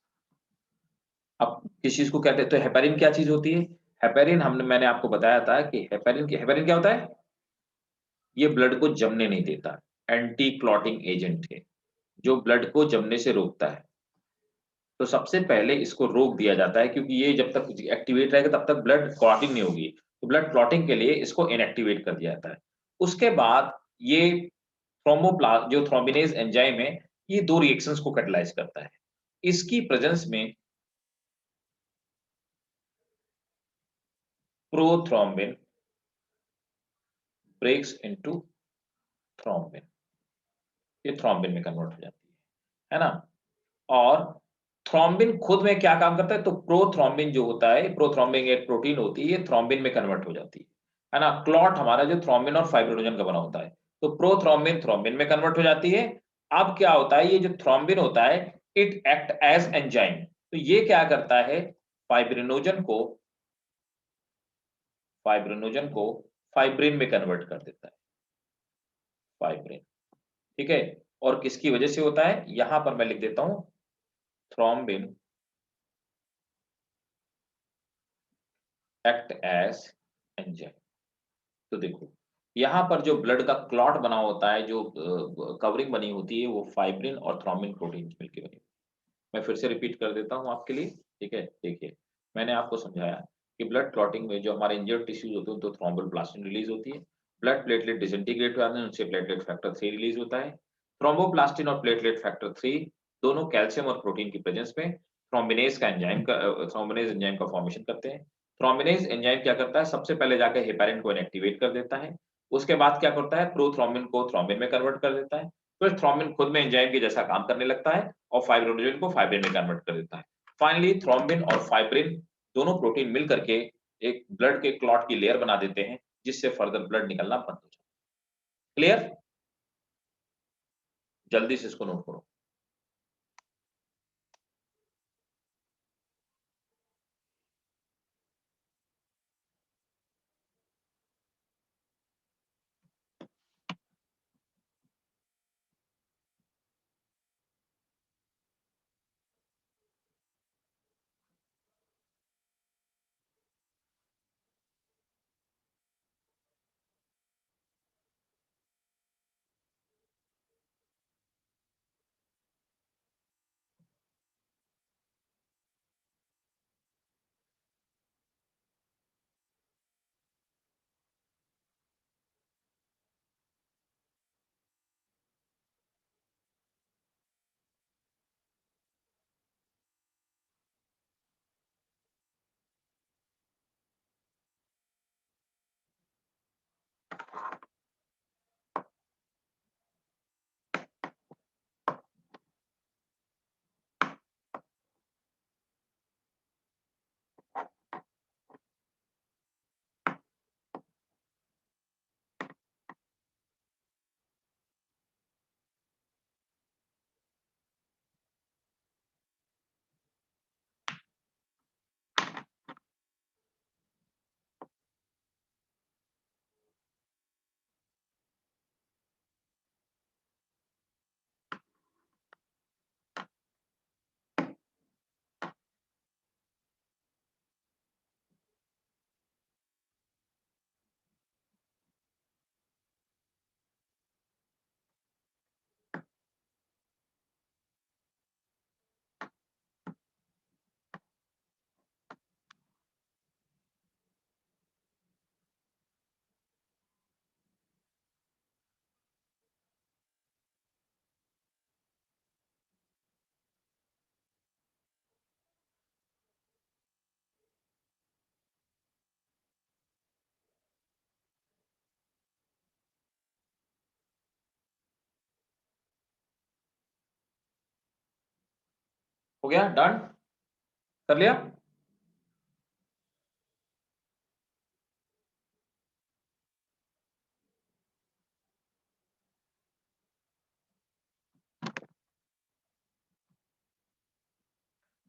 Speaker 1: अब किस चीज को कहते हैं, तो हेपरिन क्या चीज होती है, हेपरिन मैंने आपको बताया था कि हेपरिन क्या होता है, ये ब्लड को जमने नहीं देता, एंटी क्लॉटिंग एजेंट है जो ब्लड को जमने से रोकता है। तो सबसे पहले इसको रोक दिया जाता है क्योंकि ये जब तक एक्टिवेट रहेगा तब तक ब्लड क्लॉटिंग नहीं होगी, तो ब्लड क्लॉटिंग के लिए इसको इनएक्टिवेट कर दिया जाता है। उसके बाद ये जो थ्रोम्बिनेज एंजाइम है ये दो रिएक्शंस को कैटलाइज करता है। इसकी प्रेजेंस में प्रोथ्रोम्बिन ब्रेक्स इनटू थ्रोम्बिन, ये थ्रोम्बिन में कन्वर्ट हो जाती है ना? और थ्रोम्बिन खुद में क्या काम करता है, तो प्रोथ्रोम्बिन जो होता है, प्रोथ्रोम्बिन एक प्रोटीन होती है, ये थ्रोम्बिन में कन्वर्ट हो जाती है ना? क्लॉट हमारा जो थ्रोम्बिन और फाइब्रिनोजन का बना होता है, तो प्रोथ्रोम्बिन थ्रोम्बिन में कन्वर्ट हो जाती है। अब क्या होता है, ये जो थ्रोम्बिन होता है इट एक्ट एज एंजाइम, तो ये क्या करता है, फाइब्रिनोजन को फाइब्रिन में कन्वर्ट कर देता है, फाइब्रिन, ठीक है। और किसकी वजह से होता है, यहां पर मैं लिख देता हूं, थ्रोम्बिन एक्ट एज एंजाइम। तो देखो यहां पर जो ब्लड का क्लॉट बना होता है, जो कवरिंग बनी होती है, वो फाइब्रिन और थ्रोम्बिन प्रोटीन मिलकर बनी। मैं फिर से रिपीट कर देता हूं आपके लिए, ठीक है। देखिए मैंने आपको समझाया कि ब्लड क्लॉटिंग में जो हमारे इंजर्ड टिश्यूज होते हैं तो थ्रोम्बोप्लास्टिन रिलीज होती है, ब्लड प्लेटलेट डिसइंटीग्रेट हो जाते हैं, उनसे प्लेटलेट फैक्टर 3 रिलीज होता है। थ्रोम्बोप्लास्टिन और प्लेटलेट फैक्टर 3 दोनों कैल्शियम और प्रोटीन की प्रेजेंस में थ्रोम्बिनेज एंजाइम का फॉर्मेशन करते हैं। थ्रोम्बिनेज एंजाइम क्या करता है, सबसे पहले जाके हेपेरिन को इनएक्टिवेट कर देता है, उसके बाद क्या करता है, प्रोथ्रोम्बिन को थ्रोम्बिन में कन्वर्ट कर देता है, फिर थ्रोम्बिन खुद में एंजाइम के जैसा काम करने लगता है और फाइब्रिनोजन को फाइब्रिन में कन्वर्ट कर देता है। फाइनली थ्रोम्बिन और फाइब्रिन दोनों प्रोटीन मिल करके एक ब्लड के क्लॉट की लेयर बना देते हैं, जिससे फर्दर ब्लड निकलना बंद हो जाता है। क्लियर? जल्दी से इसको नोट करो। हो गया? डन? कर लिया?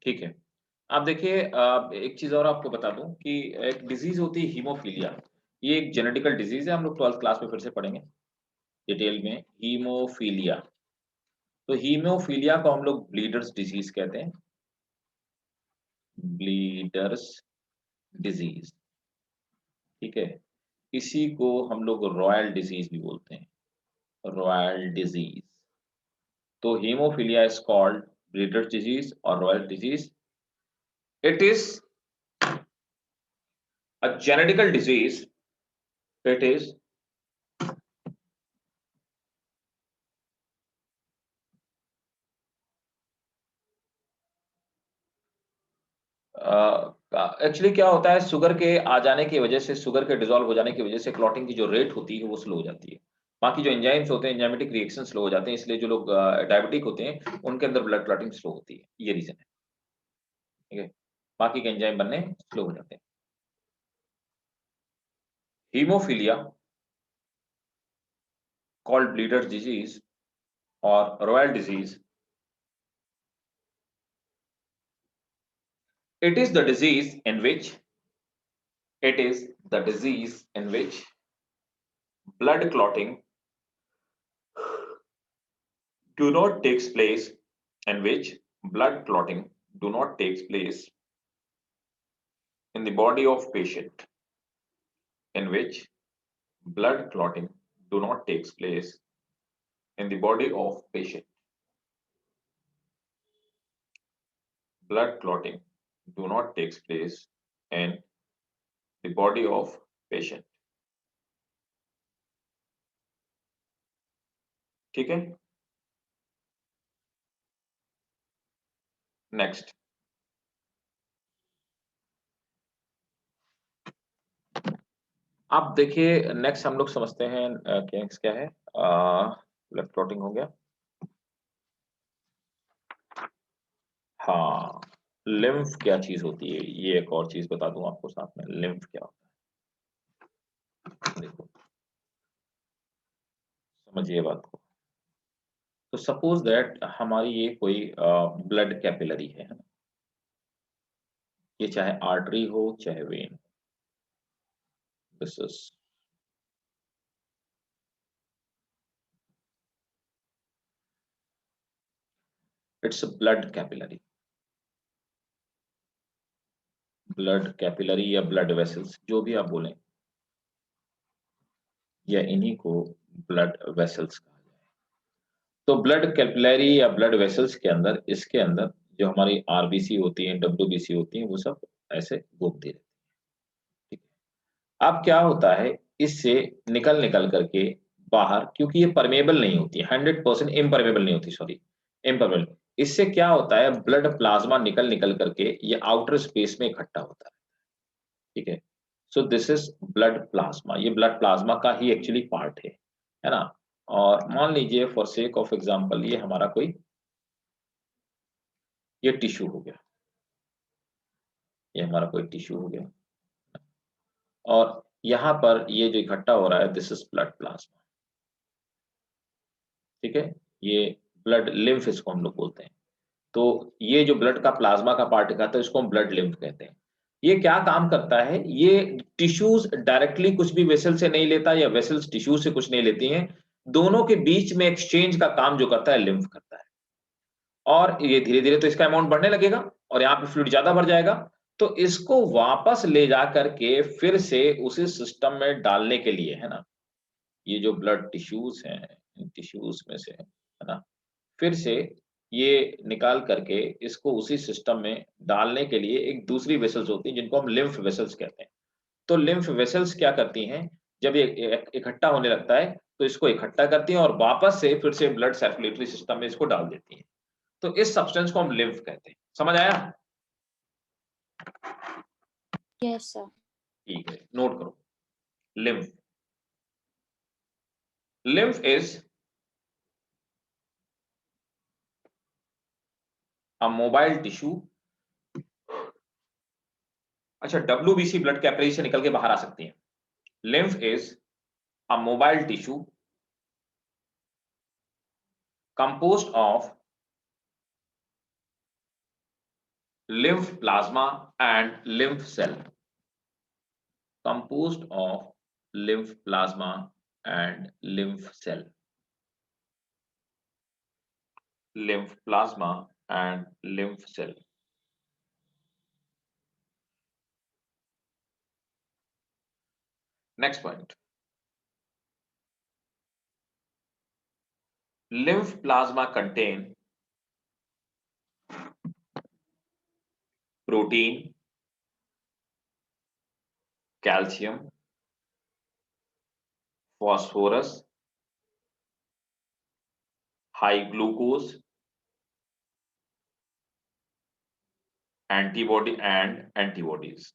Speaker 1: ठीक है। आप देखिए, एक चीज़ और आपको बता दूँ कि एक डिज़ीज़ होती है हीमोफीलिया। ये एक जेनेटिकल डिज़ीज़ है, हम लोग 12th क्लास में फिर से पढ़ेंगे डिटेल में, हीमोफीलिया। तो हीमोफीलिया को हम लोग ब्लीडर्स डिज़ीज़ कहते हैं, ब्लीडर्स डिज़ीज़, ठीक है? इसी को हम लोग रॉयल डिज़ीज़ भी बोलते हैं, रॉयल डिज़ीज़। तो haemophilia is called bleeders disease और royal disease. It is a genetical disease. It is actually क्या होता है, शुगर के आ जाने की वजह से, शुगर के डिसॉल्व हो जाने की वजह से क्लॉटिंग की जो रेट होती है वो स्लो हो जाती है। बाकी जो एंजाइम्स होते हैं, एंजाइमेटिक रिएक्शन स्लो हो जाते हैं, इसलिए जो लोग डायबिटिक होते हैं उनके अंदर ब्लड क्लॉटिंग स्लो होती है, ये रीजन है। ठीक है, बाकी के एंजाइम बनने स्लो हो जाते हैं। Haemophilia called bleeder's disease or royal disease, it is the disease in which blood clotting do not takes place, in which blood clotting do not takes place in the body of patient, in which blood clotting do not takes place in the body of patient, blood clotting do not takes place in the body of patient. ठीक है, नेक्स्ट आप देखिए नेक्स्ट हम लोग समझते हैं क्या है, लेफ्ट क्लॉटिंग हो गया। हाँ, लिम्फ क्या चीज होती है, ये एक और चीज बता दूं आपको साथ में, लिम्फ क्या होता है। देखो समझिए बात को। तो सपोज दैट हमारी ये कोई ब्लड कैपिलरी है ना, ये चाहे आर्टरी हो चाहे when, this is its blood capillary. Blood capillary या ब्लड वेसल्स जो भी आप बोलें, या इन्हीं को ब्लड वेसल्स कहा जाए। तो ब्लड कैपिलरी या ब्लड वेसल्स के अंदर, इसके अंदर जो हमारी आरबीसी होती है, डब्ल्यूबीसी होती है, वो सब ऐसे घूमती रहती है। ठीक है। अब क्या होता है, इससे निकल निकल करके बाहर, क्योंकि ये परमेबल नहीं होती, 100% इम्परमेबल नहीं होती, सॉरी इम्परमेबल। इससे क्या होता है, ब्लड प्लाज्मा निकल निकल करके ये आउटर स्पेस में इकट्ठा होता है। ठीक है। So this is blood plasma, ये ब्लड प्लाज्मा का ही एक्चुअली पार्ट है ना। और मान लीजिए फॉर सेक ऑफ एग्जांपल, ये हमारा कोई ये टिश्यू हो गया, ये हमारा कोई टिश्यू हो गया, और यहां पर ये जो इकट्ठा हो रहा है, दिस इज ब्लड प्लाज्मा। ठीक है। ये ब्लड लिम्फ इसको हम लोग बोलते हैं। तो ये जो ब्लड का प्लाज्मा का पार्ट का, तो इसको हम ब्लड लिम्फ कहते हैं। ये क्या काम करता है, ये टिश्यूज डायरेक्टली कुछ भी वेसल से नहीं लेता, या वेसल्स टिश्यू से कुछ नहीं लेती हैं, दोनों के बीच में एक्सचेंज का काम जो करता है, लिम्फ करता है। और ये धीरे धीरे तो इसका अमाउंट बढ़ने लगेगा, और यहाँ पे फ्लूइड ज्यादा भर जाएगा, तो इसको वापस ले जा करके फिर से उसी सिस्टम में डालने के लिए, है ना, ये जो ब्लड टिश्यूज हैं, इन टिश्यूज में से, है ना, फिर से ये निकाल करके इसको उसी सिस्टम में डालने के लिए एक दूसरी वेसल्स होती हैं, जिनको हम लिम्फ वेसल्स कहते हैं। तो लिम्फ वेसल्स क्या करती हैं, जब ये इकट्ठा होने लगता है, तो इसको इकट्ठा करती हैं और वापस से फिर से ब्लड सर्कुलेटरी सिस्टम में इसको डाल देती हैं। तो इस सब्सटेंस को हम लिम्फ कहते हैं। समझ आया?
Speaker 4: Yes, sir.
Speaker 1: ठीक है, नोट करो। Lymph, lymph is a mobile tissue. अच्छा, डब्ल्यूबीसी ब्लड कैपिलरी से निकल के बाहर आ सकती है। Lymph is a mobile tissue composed of lymph plasma and lymph cell, composed of lymph plasma and lymph cell, lymph plasma and lymph cell. Next point, lymph plasma contain protein, calcium, phosphorus, high glucose, antibody and antibodies.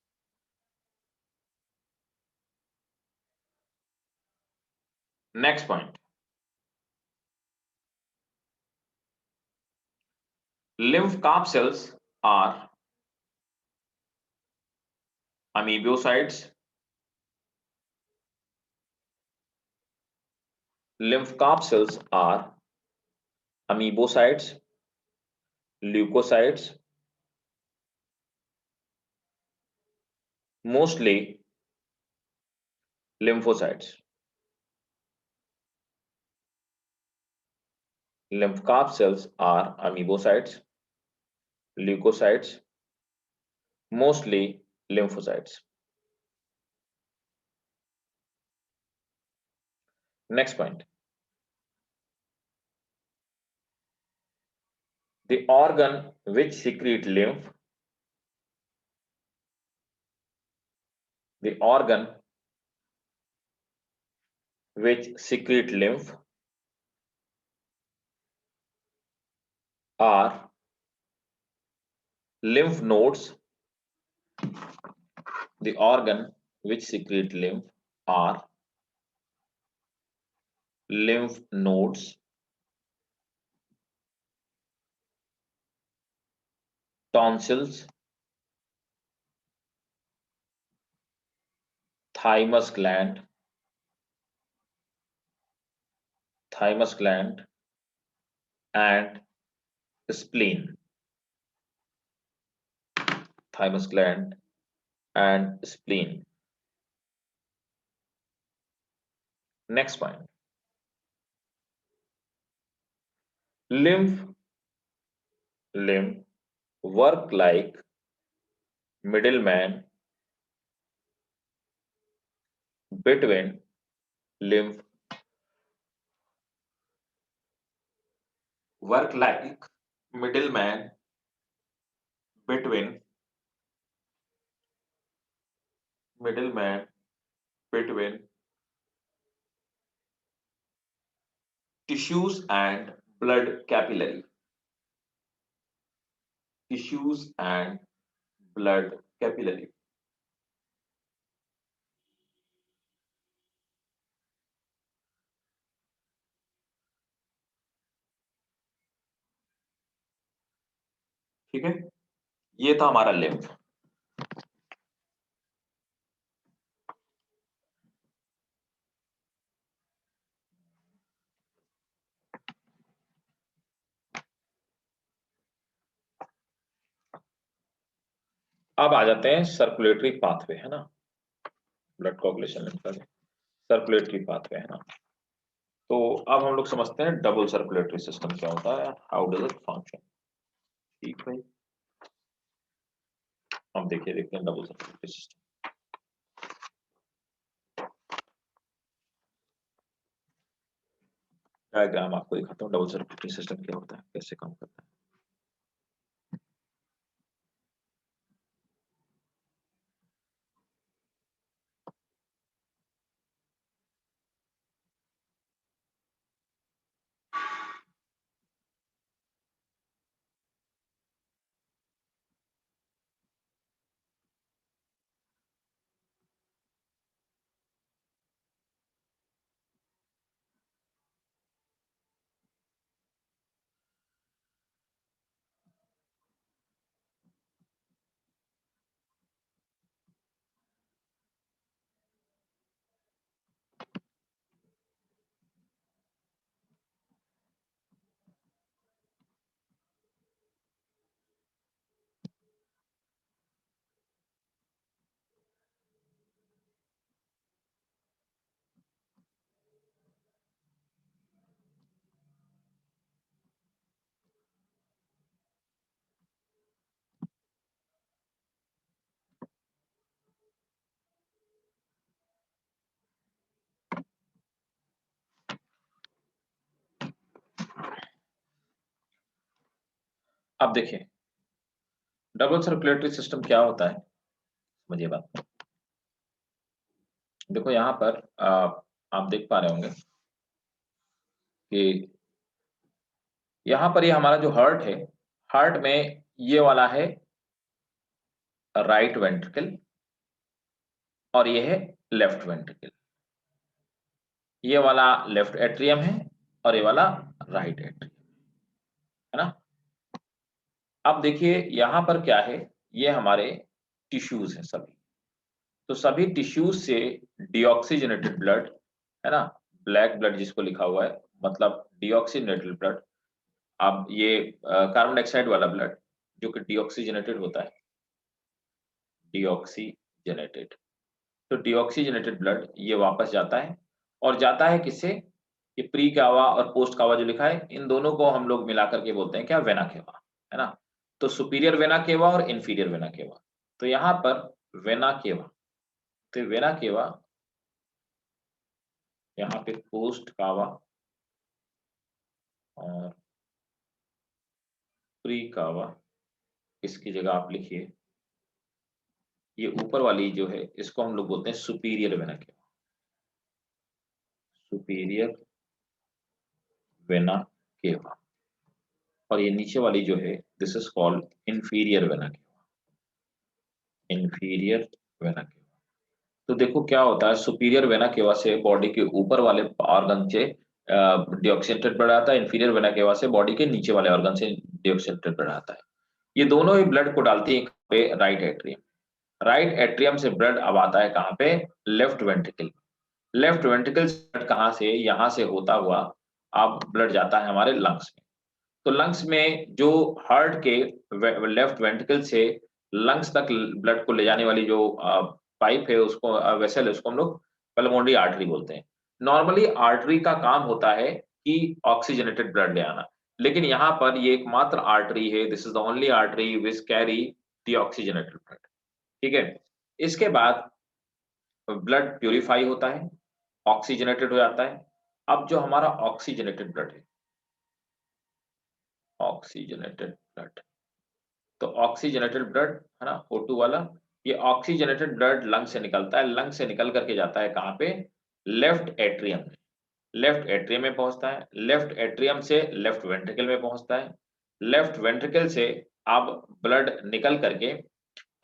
Speaker 1: Next point, lymph capsules are amoebocytes. Lymph capsules are amoebocytes, leukocytes, mostly lymphocytes. Lymph capsules are amoebocytes, leukocytes, mostly lymphocytes. Next point. The organ which secrete lymph, the organ which secrete lymph are lymph nodes. The organ which secrete lymph are lymph nodes tonsils thymus gland and spleen. Thymus gland and spleen. Next point. Lymph work like middleman between lymph work like middleman between tissues and blood capillary. Tissues and blood capillary. ठीक है, ये था हमारा लिम्फ। अब आ जाते हैं सर्कुलेटरी पाथवे, है ना, ब्लड कोगुलेशन सर्कुलेटरी पाथवे, है ना। तो अब हम लोग समझते हैं डबल सर्कुलेटरी सिस्टम क्या होता है, हाउ डज इट फंक्शन। ठीक है, हम देखते हैं डबल सर्कुलेटरी सिस्टम। डायग्राम आपको दिखाता हूँ डबल सर्कुलेटरी सिस्टम क्या होता है, कैसे काम करता है। अब देखिए डबल सर्कुलेटरी सिस्टम क्या होता है, समझिए बात। देखो यहाँ पर आप देख पा रहे होंगे कि यहाँ पर ये हमारा जो हार्ट है, हार्ट में ये वाला है राइट वेंट्रिकल और ये है लेफ्ट वेंट्रिकल। ये वाला लेफ्ट एट्रियम है और ये वाला राइट एट्रियम, है ना। अब देखिए यहाँ पर क्या है, ये हमारे टिश्यूज हैं सभी। तो सभी टिश्यूज से डीऑक्सीजनेटेड ब्लड, है ना, ब्लैक ब्लड जिसको लिखा हुआ है, मतलब डीऑक्सीजनेटेड ब्लड। अब ये कार्बन डाइऑक्साइड वाला ब्लड जो कि डीऑक्सीजनेटेड होता है, डीऑक्सीजनेटेड। तो डीऑक्सीजनेटेड ब्लड ये वापस जाता है और जाता है किससे, ये प्री कावा और पोस्ट कावा जो लिखा है, इन दोनों को हम लोग मिलाकर के बोलते हैं क्या, वेना केवा, है ना। तो सुपीरियर वेना केवा और इंफीरियर वेना केवा। तो यहाँ पर वेना केवा, तो वेना केवा यहाँ पे पोस्ट कावा और प्री कावा, इसकी जगह आप लिखिए, ये ऊपर वाली जो है इसको हम लोग बोलते हैं superior vena cava, superior vena cava. और ये नीचे वाली जो है this is called inferior vena cava, inferior vena cava. तो देखो क्या होता है, सुपीरियर वेना केवा से बॉडी के ऊपर वाले ऑर्गन से डीऑक्सीजनेटेड ब्लड आता है, इंफीरियर वेना केवा से बॉडी के नीचे वाले ऑर्गन से डीऑक्सीजनेटेड ब्लड आता है। ये दोनों ही ब्लड को डालती है पे राइट एट्रियम। राइट एट्रियम से ब्लड अब आता है कहाँ पे, लेफ्ट वेंट्रिकल। लेफ्ट वेंट्रिकल से ब्लड कहाँ से, यहाँ से होता हुआ अब ब्लड जाता है हमारे लंग्स में। तो लंग्स में जो हार्ट के लेफ्ट वेंट्रिकल से लंग्स तक ब्लड को ले जाने वाली जो पाइप है, उसको वेसल है, उसको हम लोग पल्मोनरी आर्टरी बोलते हैं। नॉर्मली आर्टरी का काम होता है कि ऑक्सीजनेटेड ब्लड ले आना, लेकिन यहाँ पर ये एकमात्र आर्टरी है, this is the only artery which carry the oxygenated blood. ठीक है, इसके बाद ब्लड प्यूरिफाई होता है, ऑक्सीजनेटेड हो जाता है। अब जो हमारा ऑक्सीजनेटेड ब्लड है, ऑक्सीजनेटेड ब्लड, तो ऑक्सीजनेटेड ब्लड है ना, O2 वाला, ये ऑक्सीजनेटेड ब्लड लंग से निकलता है, लंग से निकल करके जाता है कहाँ पे, लेफ्ट एट्रियम में। लेफ्ट एट्रियम में पहुंचता है, लेफ्ट एट्रियम से लेफ्ट वेंट्रिकल में पहुंचता है, लेफ्ट वेंट्रिकल से अब ब्लड निकल करके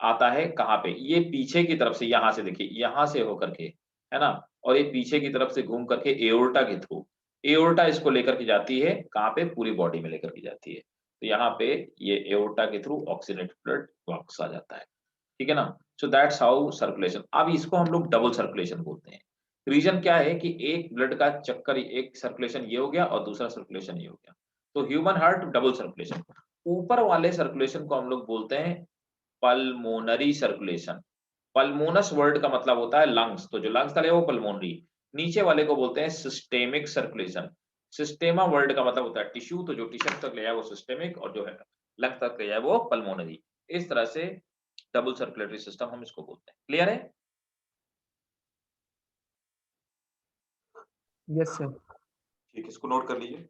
Speaker 1: आता है कहाँ पे, ये पीछे की तरफ से, यहाँ से देखिए, यहाँ से होकर के, है ना, और ये पीछे की तरफ से घूम करके एओर्टा के थ्रू, एओर्टा इसको लेकर के जाती है कहाँ पे, पूरी बॉडी में लेकर के जाती है। तो यहाँ पे ये एओर्टा के थ्रू ऑक्सीजनेटेड ब्लड वापस आ जाता है। ठीक है ना, सो दैट्स हाउ सर्कुलेशन। अब इसको हम लोग डबल सर्कुलेशन बोलते हैं। रीजन क्या है कि एक ब्लड का चक्कर, एक सर्कुलेशन ये हो गया और दूसरा सर्कुलेशन ये हो गया, तो ह्यूमन हार्ट डबल सर्कुलेशन। ऊपर वाले सर्कुलेशन को हम लोग बोलते हैं पल्मोनरी सर्कुलेशन। पल्मोनस वर्ड का मतलब होता है लंग्स, तो जो लंग्स तले वो पल्मोनरी, नीचे वाले को बोलते हैं सिस्टेमिक सर्कुलेशन। सिस्टेमा वर्ड का मतलब होता है टिश्यू, तो जो टिश्यू तक ले जाए वो सिस्टेमिक, और जो है लंग तक ले जाए वो पल्मोनरी। इस तरह से डबल सर्कुलेटरी सिस्टम हम इसको बोलते हैं। क्लियर है?
Speaker 2: Yes sir.
Speaker 1: ठीक, इसको नोट कर लीजिए।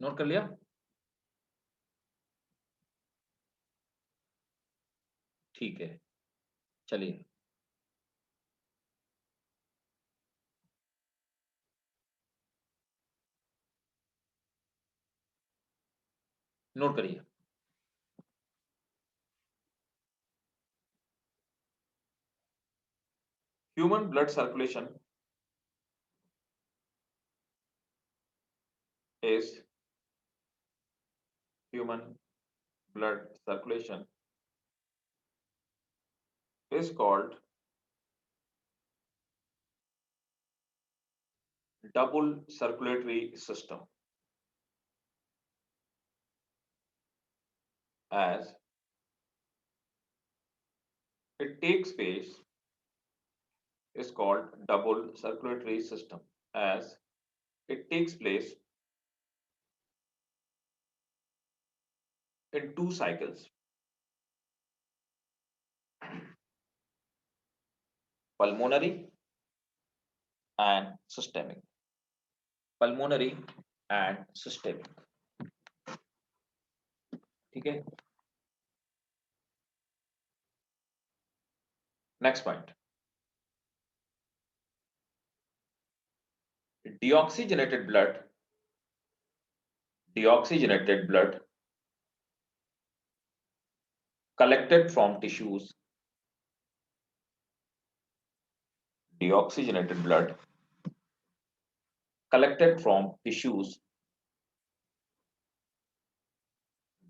Speaker 1: नोट कर लिया? ठीक है, चलिए। नोट करिए। Human blood circulation is human blood circulation is called double circulatory system, as it takes place is called double circulatory system as it takes place in two cycles, pulmonary and systemic. Pulmonary and systemic. ठीक है? Next point. Deoxygenated blood collected from tissues. Deoxygenated blood collected from tissues.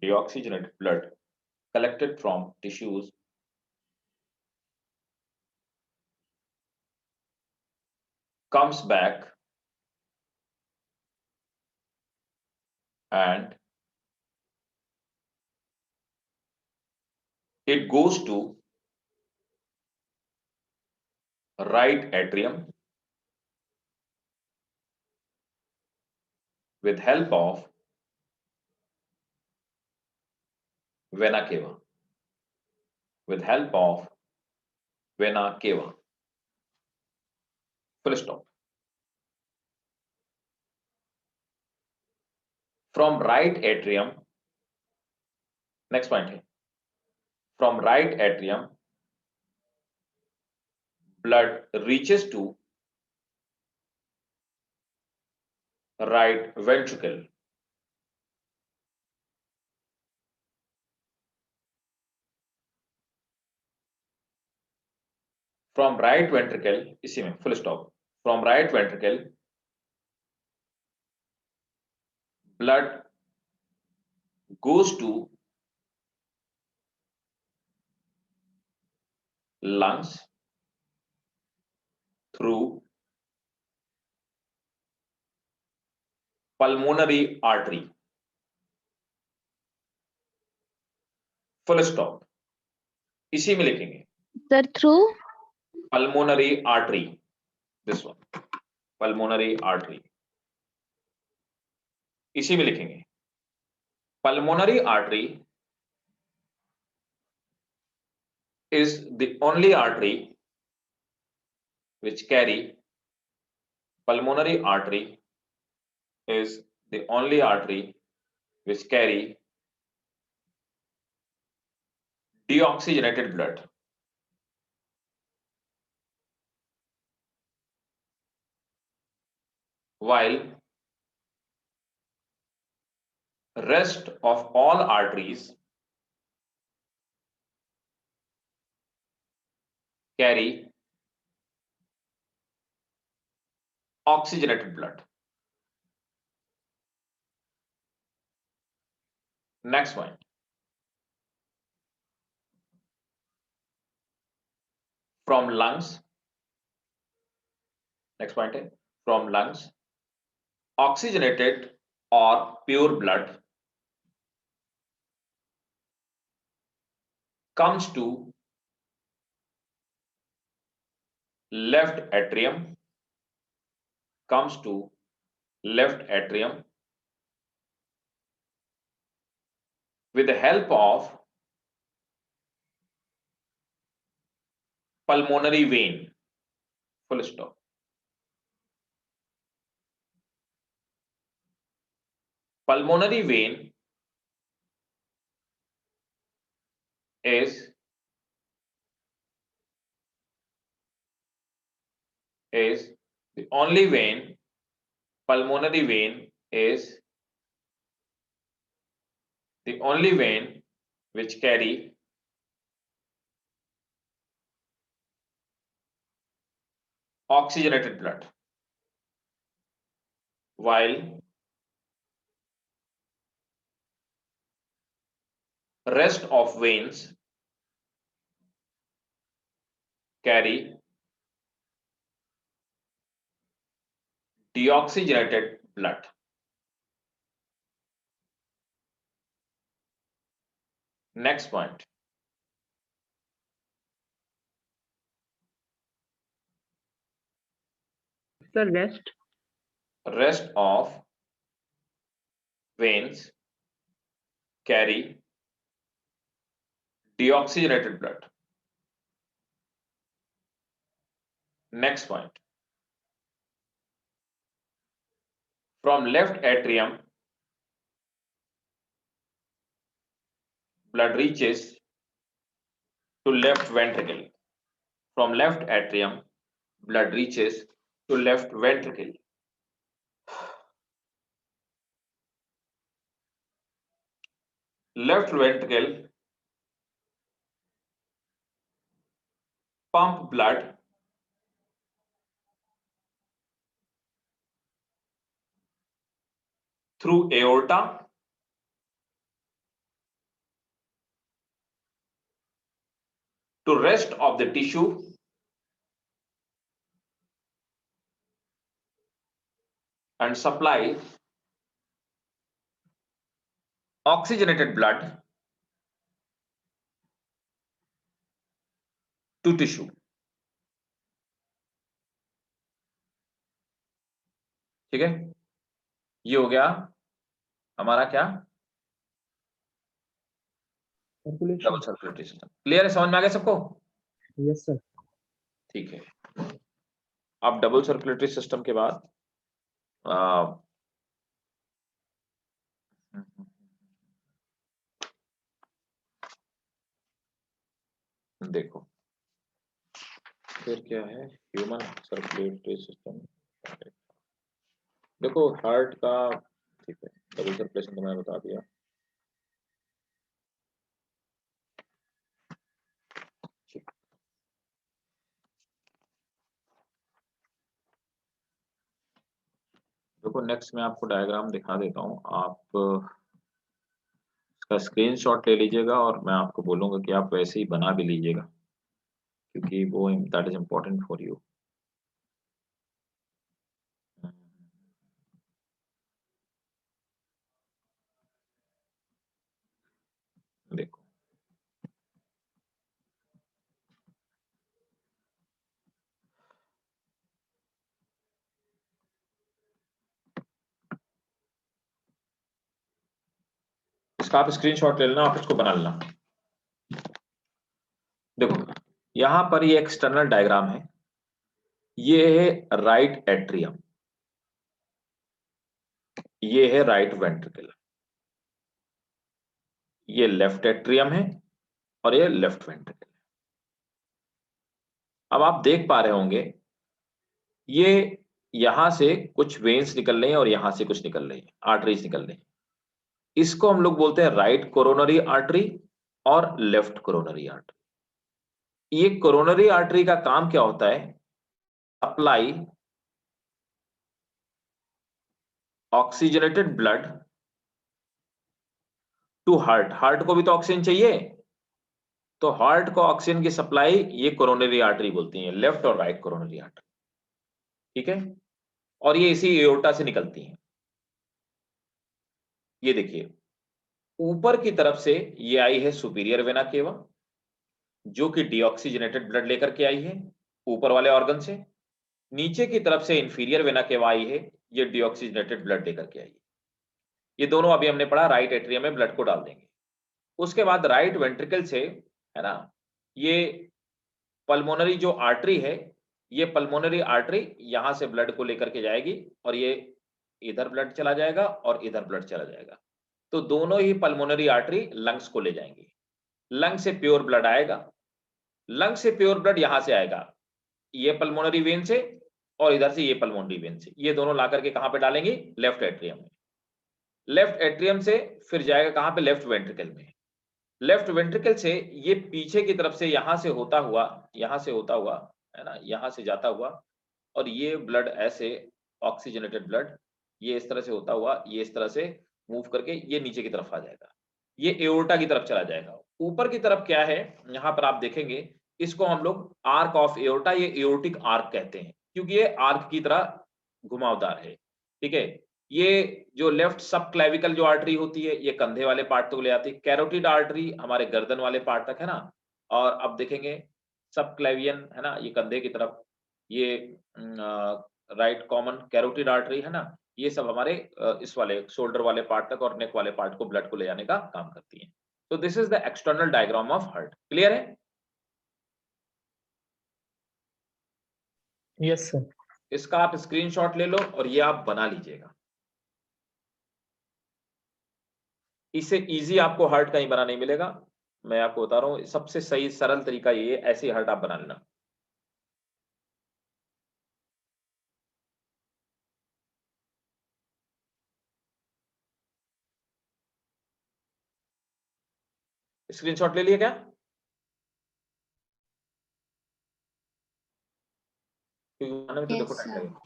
Speaker 1: Deoxygenated blood collected from tissues comes back and it goes to right atrium with help of vena cava. With help of vena cava. Full stop. From right atrium, next point है, from right atrium, blood reaches to right ventricle. From right ventricle, इसी में full stop. From right ventricle, blood goes to lungs through pulmonary artery. Full stop. इसी में लिखेंगे.
Speaker 4: Sir, through?
Speaker 1: Pulmonary artery. This one. Pulmonary artery. इसी में लिखेंगे. Pulmonary artery is the only artery which carry. Pulmonary artery is the only artery which carry deoxygenated blood. While rest of all arteries carry oxygenated blood. Next point. From lungs, next point है, from lungs, oxygenated or pure blood comes to left atrium, with the help of pulmonary vein. Full stop. pulmonary vein is the only vein, pulmonary vein is the only vein which carry oxygenated blood, while rest of veins carry deoxygenated blood. Next point.
Speaker 2: Sir,
Speaker 1: Rest of veins carry deoxygenated blood. Next point. From left atrium, blood reaches to left ventricle. From left atrium, blood reaches to left ventricle. Left ventricle pump blood through aorta to rest of the tissue and supply oxygenated blood to tissue. ठीक है, ये हो गया हमारा क्या, डबल सर्कुलेटरी सिस्टम। क्लियर है, समझ में आ गया सबको?
Speaker 2: Yes sir.
Speaker 1: ठीक है, अब डबल सर्कुलेटरी सिस्टम के बाद देखो फिर क्या है, ह्यूमन सर्कुलेटरी सिस्टम। देखो हार्ट का, ठीक है, डबल सर्कुलेशन तो मैंने बता दिया। देखो नेक्स्ट मैं आपको डायग्राम दिखा देता हूँ, आप इसका स्क्रीनशॉट ले लीजिएगा और मैं आपको बोलूंगा कि आप वैसे ही बना भी लीजिएगा, क्योंकि वो that is important for you. देखो इसका आप स्क्रीनशॉट ले लेना, आप इसको बना लेना। देखो यहां पर ये एक्सटर्नल डायग्राम है, ये है राइट एट्रियम, ये है राइट वेंट्रिकल, ये लेफ्ट एट्रियम है और ये लेफ्ट वेंट्रिकल है। अब आप देख पा रहे होंगे ये यहां से कुछ वेन्स निकल रही हैं और यहां से कुछ निकल रही है, आर्टरीज निकल रही है। इसको हम लोग बोलते हैं राइट कोरोनरी आर्टरी और लेफ्ट कोरोनरी आर्टरी। ये कोरोनरी आर्टरी का काम क्या होता है, supply oxygenated blood to heart. Heart को भी तो ऑक्सीजन चाहिए, तो हार्ट को ऑक्सीजन की सप्लाई ये कोरोनरी आर्टरी बोलती है, लेफ्ट और राइट कोरोनरी आर्टरी। ठीक है, और ये इसी एओर्टा से निकलती है। ये देखिए ऊपर की तरफ से ये आई है सुपीरियर वेना केवा, जो कि डीऑक्सीजनेटेड ब्लड लेकर के आई है ऊपर वाले ऑर्गन से। नीचे की तरफ से इंफीरियर वेना केवा आई है, ये डीऑक्सीजनेटेड ब्लड लेकर के आई है। ये दोनों अभी हमने पढ़ा, राइट एट्रियम में ब्लड को डाल देंगे। उसके बाद राइट वेंट्रिकल से, है ना, ये पल्मोनरी जो आर्टरी है, ये पल्मोनरी आर्टरी यहां से ब्लड को लेकर के जाएगी और ये इधर ब्लड चला जाएगा और इधर ब्लड चला जाएगा, तो दोनों ही पल्मोनरी आर्टरी लंग्स को ले जाएंगी। लंग से प्योर ब्लड आएगा, लंग से प्योर ब्लड यहां से आएगा, ये पल्मोनरी वेन से और इधर से ये पल्मोनरी वेन से, ये दोनों ला करके कहां पे डालेंगे? लेफ्ट एट्रियम में। लेफ्ट एट्रियम से फिर जाएगा कहां पे? लेफ्ट वेंट्रिकल में। लेफ्ट वेंट्रिकल से ये पीछे की तरफ से यहां से होता हुआ है ना, यहां से जाता हुआ, और ये ब्लड ऐसे ऑक्सीजनेटेड ब्लड ये इस तरह से होता हुआ, ये इस तरह से मूव करके ये नीचे की तरफ आ जाएगा, ये एओर्टा की तरफ चला जाएगा। ऊपर की तरफ क्या है, यहां पर आप देखेंगे, इसको हम लोग आर्क ऑफ एओर्टा, ये एओर्टिक आर्क कहते हैं, क्योंकि ये आर्क की तरह घुमावदार है। ठीक है, ये जो लेफ्ट सब क्लेविकल जो आर्टरी होती है, ये कंधे वाले पार्ट तक ले आती है। कैरोटिड आर्टरी हमारे गर्दन वाले पार्ट तक है ना, और अब देखेंगे सब क्लेवियन है ना, ये कंधे की तरफ, ये राइट कॉमन कैरोटिड आर्टरी है ना, ये सब हमारे इस वाले शोल्डर वाले पार्ट तक और नेक वाले पार्ट को ब्लड को ले जाने का काम करती है। तो this is the external diagram of heart. Clear है?
Speaker 2: Yes sir.
Speaker 1: इसका आप स्क्रीनशॉट ले लो और ये आप बना लीजिएगा। इससे इजी आपको हार्ट कहीं बना नहीं मिलेगा, मैं आपको बता रहा हूं, सबसे सही सरल तरीका ये, ऐसे हार्ट आप बना लेना। स्क्रीनशॉट ले लिया क्या? क्योंकि बनाने में तो देखो
Speaker 4: Yes,
Speaker 1: टाइम
Speaker 4: sir.
Speaker 1: लगेगा।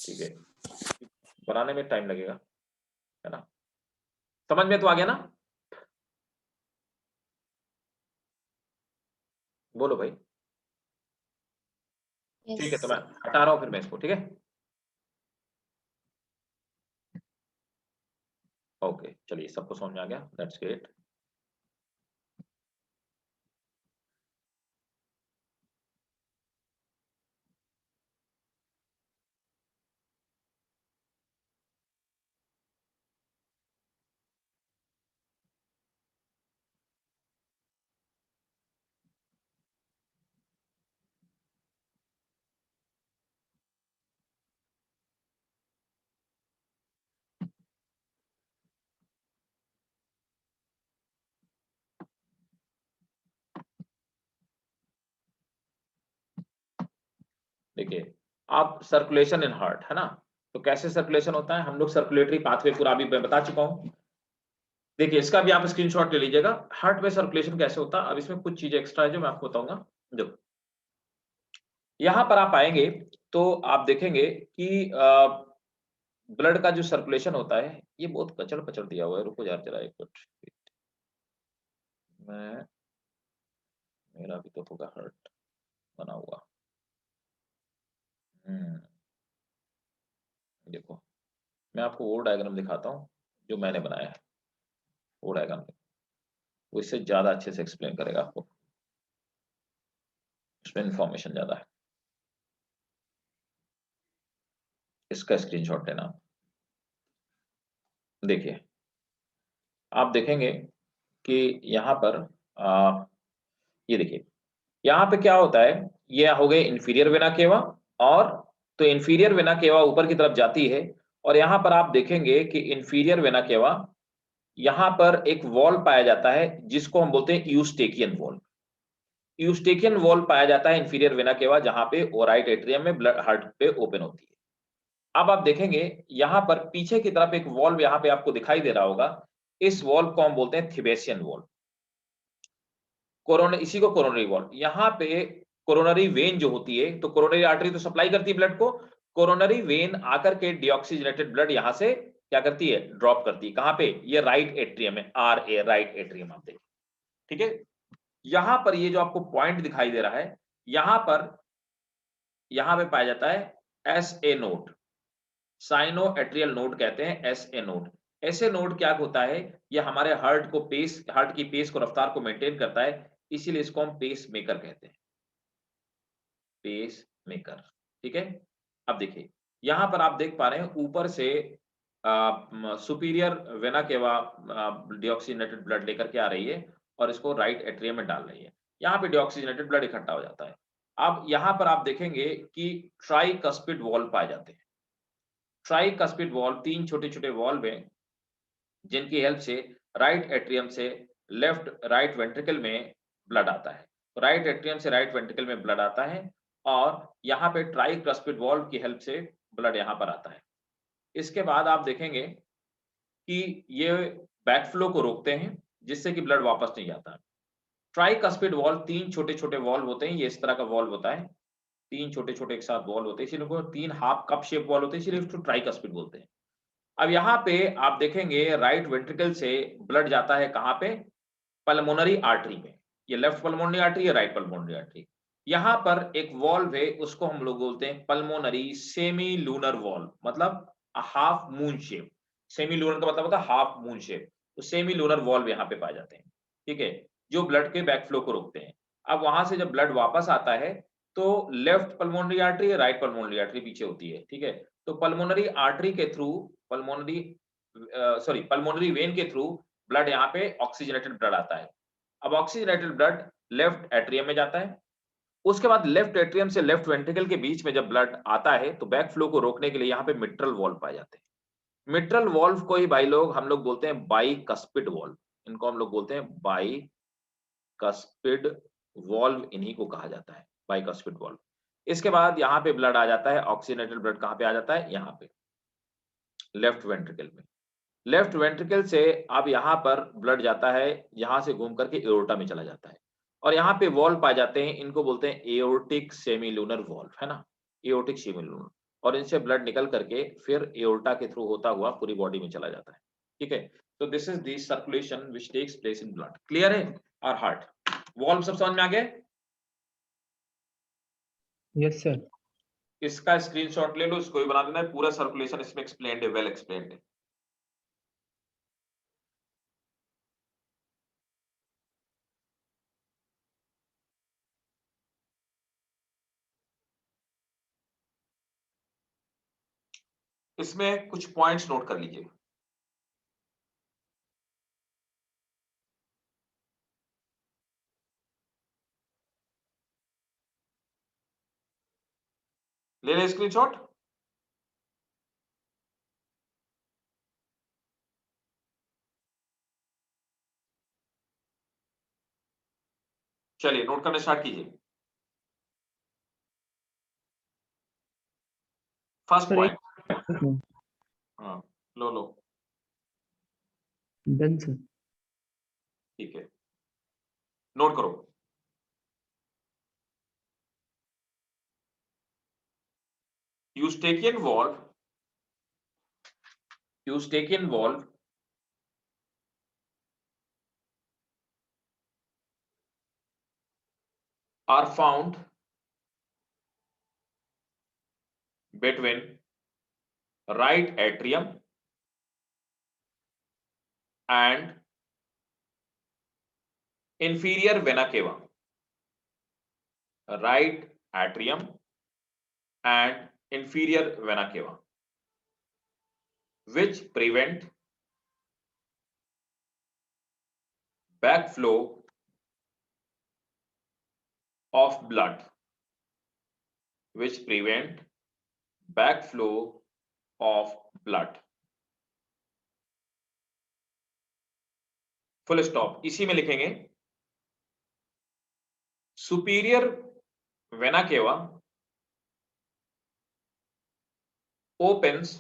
Speaker 1: ठीक है, बनाने में टाइम लगेगा, है ना? समझ में तो आ गया ना? बोलो भाई। ठीक है, तो
Speaker 4: Yes.
Speaker 1: मैं हटा रहा हूं फिर मैं इसको, ठीक है? ओके, चलिए, सबको समझ में आ गया, दैट्स ग्रेट। देखिए, आप सर्कुलेशन इन हार्ट है ना, तो कैसे सर्कुलेशन होता है, हम लोग सर्कुलेटरी पाथवे पूरा अभी मैं बता चुका हूं। देखिए, इसका भी आप स्क्रीनशॉट ले लीजिएगा। हार्ट में सर्कुलेशन कैसे होता है, अब इसमें कुछ चीजें एक्स्ट्रा है जो मैं आपको बताऊंगा। देखो, यहां पर आप आएंगे तो आप देखेंगे कि ब्लड का जो सर्कुलेशन होता है, ये बहुत कचड़ पचड़ दिया हुआ है। रुको यार जरा एक मिनट, मैं मेरा भी तो होगा हार्ट बना हुआ। देखो, मैं आपको वो डायग्राम दिखाता हूँ जो मैंने बनाया है, वो डायग्राम वो इससे ज्यादा अच्छे से एक्सप्लेन करेगा आपको, इसमें इंफॉर्मेशन ज्यादा है। इसका स्क्रीनशॉट लेना। देखिए, आप देखेंगे कि यहाँ पर ये देखिए, यहाँ पे क्या होता है, ये हो गए इंफीरियर वेना केवा, और तो इंफीरियर वेना केवा ऊपर की तरफ जाती है, और यहाँ पर आप देखेंगे कि इंफीरियर वेना केवा, यहाँ पर एक वॉल पाया जाता है जिसको हम बोलते हैं यूस्टेकियन वॉल। यूस्टेकियन वॉल पाया जाता है इंफीरियर वेना केवा, जहां पे राइट एट्रियम में ब्लड हार्ट पे ओपन होती है। अब आप देखेंगे यहाँ पर पीछे की तरफ एक वॉल्व यहाँ पे आपको दिखाई दे रहा होगा, इस वॉल्व को हम बोलते हैं थिबेसियन वॉल्व। कोरोनरी, इसी को कोरोनरी वॉल्व। यहाँ पे कोरोनरी वेन जो होती है, तो कोरोनरी आर्टरी तो सप्लाई करती है ब्लड को, कोरोनरी वेन आकर के डीऑक्सीजनेटेड ब्लड यहाँ से क्या करती है, ड्रॉप करती है। कहां पे? ये राइट एट्रियम है, RA राइट एट्रियम, आप देखिए। ठीक है, यहां पर ये जो आपको पॉइंट दिखाई दे रहा है, यहां पे पाया जाता है SA node, cyano atrial node कहते हैं, SA नोड। SA नोड क्या होता है, ये हमारे हार्ट की पेस को, रफ्तार को मेंटेन करता है, इसीलिए इसको हम पेस मेकर कहते हैं, पेस मेकर। ठीक है, अब देखिए, यहां पर आप देख पा रहे हैं ऊपर से superior vena cava deoxygenated blood लेकर के आ रही है और इसको राइट एट्रियम में डाल रही है। यहाँ पे डीऑक्सीजनेटेड ब्लड इकट्ठा हो जाता है। अब यहाँ पर आप देखेंगे कि ट्राइकस्पिड वॉल्व पाए जाते हैं। ट्राइकस्पिड वॉल्व 3 छोटे-छोटे वॉल्व हैं जिनकी हेल्प से राइट एट्रियम से लेफ्ट राइट वेंट्रिकल में ब्लड आता है। राइट एट्रियम से राइट वेंट्रिकल में ब्लड आता है और यहाँ पे ट्राइकस्पिड वॉल्व की हेल्प से ब्लड यहाँ पर आता है। इसके बाद आप देखेंगे कि ये बैकफ्लो को रोकते हैं जिससे कि ब्लड वापस नहीं जाता। ट्राइकस्पिड वॉल्व 3 छोटे-छोटे वॉल्व होते हैं, ये इस तरह का वॉल्व होता है। 3 छोटे-छोटे एक साथ वॉल्व होते हैं, इसीलिए इनको 3 हाफ कप शेप वॉल्व होते हैं, इसीलिए इसको ट्राइकस्पिड बोलते हैं। अब यहाँ पे आप देखेंगे राइट वेंट्रिकल से ब्लड जाता है कहाँ पे? पल्मोनरी आर्टरी में। ये लेफ्ट पल्मोनरी आर्टरी है, राइट पल्मोनरी आर्टरी। यहाँ पर एक वॉल्व है, उसको हम लोग बोलते हैं पल्मोनरी सेमी लूनर वॉल्व, मतलब half moon shape. Semi lunar का मतलब होता है हाफ मून शेप। तो सेमी लूनर वॉल्व यहाँ पे पाए जाते हैं, ठीक है, जो ब्लड के बैकफ्लो को रोकते हैं। अब वहां से जब ब्लड वापस आता है तो left pulmonary artery, right pulmonary artery पीछे होती है, ठीक है। तो पल्मोनरी आर्टरी के थ्रू पल्मोनरी वेन के थ्रू ब्लड यहाँ पे ऑक्सीजनेटेड ब्लड आता है। अब ऑक्सीजनेटेड ब्लड लेफ्ट एट्रियम में जाता है। उसके बाद लेफ्ट एट्रियम से लेफ्ट वेंट्रिकल के बीच में जब ब्लड आता है तो बैक फ्लो को रोकने के लिए यहाँ पे मिट्रल वॉल्व पाए जाते हैं। मिट्रल वॉल्व को ही भाई लोग हम लोग बोलते हैं बाइकस्पिड वॉल्व। इनको हम लोग बोलते हैं बाइकस्पिड वॉल्व, इन्हीं को कहा जाता है बाइकस्पिड वॉल्व। इसके बाद यहाँ पे ब्लड आ जाता है, ऑक्सीजनेटेड ब्लड कहाँ पे आ जाता है? यहाँ पे लेफ्ट वेंट्रिकल में। लेफ्ट वेंट्रिकल से अब यहाँ पर ब्लड जाता है, यहाँ से घूम करके एओर्टा में चला जाता है और यहाँ पे वॉल्व पाए जाते हैं, इनको बोलते हैं एओर्टिक सेमीलूनर वॉल्व, है ना, एओर्टिक सेमीलूनर। और इनसे ब्लड निकल करके फिर एओर्टा के थ्रू होता हुआ पूरी बॉडी में चला जाता है, ठीक है। तो this is the circulation which takes place in blood. Clear है? और हार्ट वॉल्व सब समझ में आ गया?
Speaker 2: Yes sir.
Speaker 1: इसका स्क्रीनशॉट ले लो, इसको भी बना देना है, पूरा सर्कुलेशन इसमें एक्सप्लेन्ड है, वेल एक्सप्लेन्ड है। इसमें कुछ पॉइंट्स नोट कर लीजिए। ले ले स्क्रीनशॉट। चलिए नोट करना स्टार्ट कीजिए। फर्स्ट पॉइंट, हाँ लो
Speaker 2: डन सर।
Speaker 1: ठीक है, नोट करो। Eustachian valve are found between right atrium and inferior vena cava. Right atrium and inferior vena cava, which prevent backflow of blood, which prevent backflow of blood. Full stop. इसी में लिखेंगे superior vena cava opens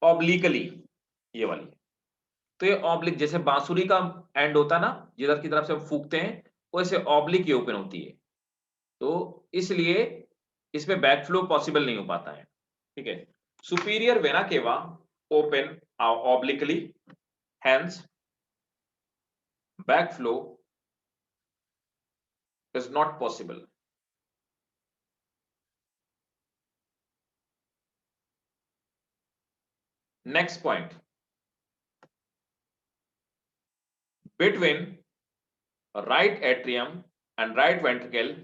Speaker 1: obliquely, ये वाली। तो ये ऑब्लिक, जैसे बांसुरी का एंड होता है ना, जिधर की तरफ से हम फूकते हैं, वैसे ऑब्लिक ये ओपन होती है, तो इसलिए इसमें बैकफ्लो पॉसिबल नहीं हो पाता है, ठीक है। Superior vena cava open obliquely, hence backflow is not possible. Next point, between right atrium and right ventricle,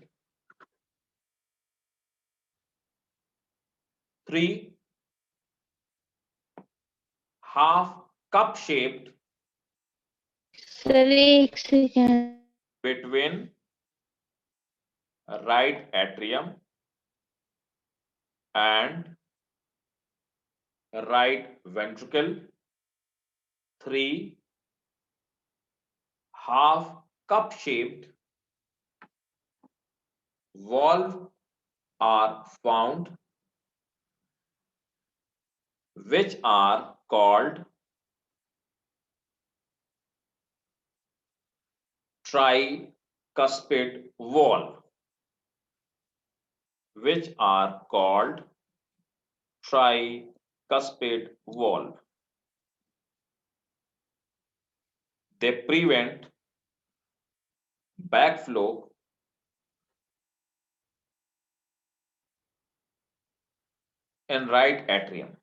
Speaker 1: 3 half cup shaped
Speaker 4: sir एक second.
Speaker 1: between right atrium and right ventricle, 3 half cup shaped valve are found, which are called tricuspid valve, which are called tricuspid valve. They prevent backflow in right atrium.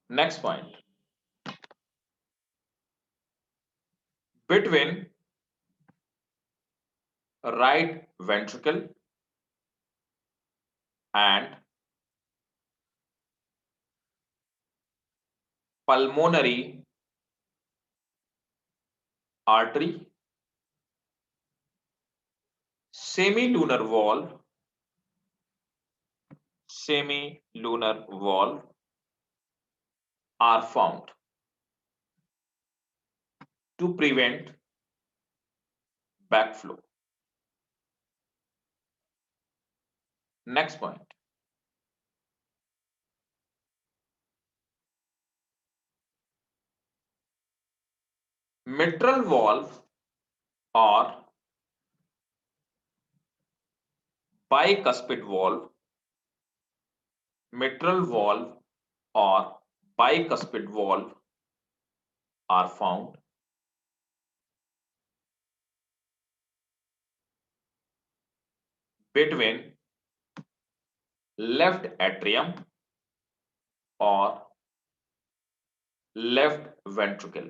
Speaker 1: Next point. Between right ventricle and pulmonary artery, semilunar valve are found to prevent backflow. Next point. Mitral valve or bicuspid valve, mitral valve or bicuspid valve are found between left atrium or left ventricle.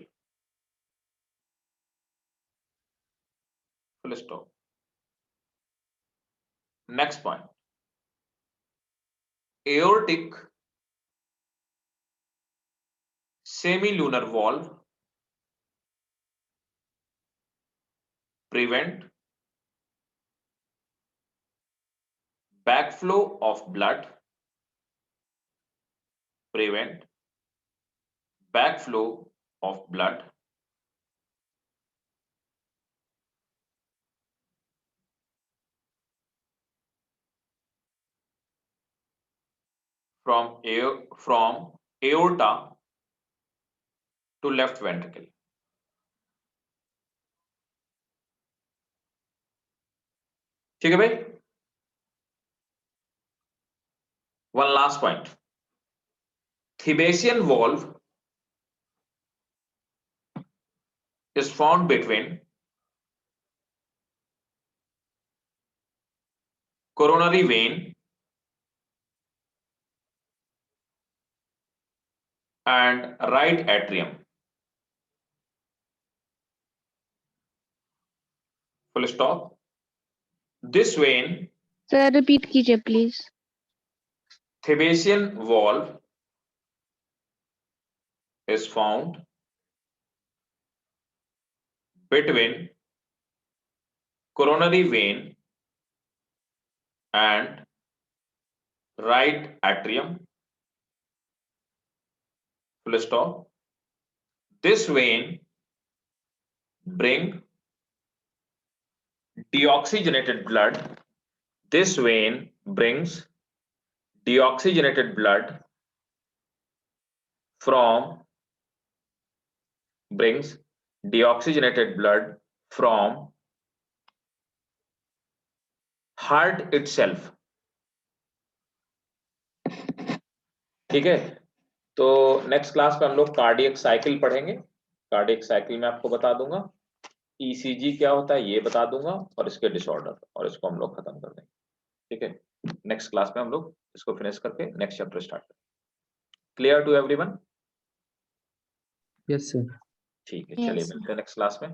Speaker 1: Full stop. Next point. Aortic semilunar valve prevent backflow of blood, prevent backflow of blood from aorta to left ventricle. ठीक है भाई? One last point. Thebesian valve is found between coronary vein and right atrium. Full stop. This vein,
Speaker 4: sir repeat कीजिए please.
Speaker 1: Thebesian valve is found between coronary vein and right atrium. Full stop. This vein bring deoxygenated blood. This vein brings deoxygenated blood from heart itself. ठीक है, तो नेक्स्ट क्लास में हम लोग कार्डियक साइकिल पढ़ेंगे. कार्डियक साइकिल में आपको बता दूंगा ईसीजी क्या होता है, ये बता दूंगा, और इसके डिसऑर्डर, और इसको हम लोग खत्म कर देंगे. ठीक है, नेक्स्ट क्लास में हम लोग इसको फिनिश करके नेक्स्ट चैप्टर स्टार्ट करेंगे. Clear to everyone?
Speaker 2: Yes sir.
Speaker 1: ठीक है, चलिए मिलते हैं नेक्स्ट क्लास में.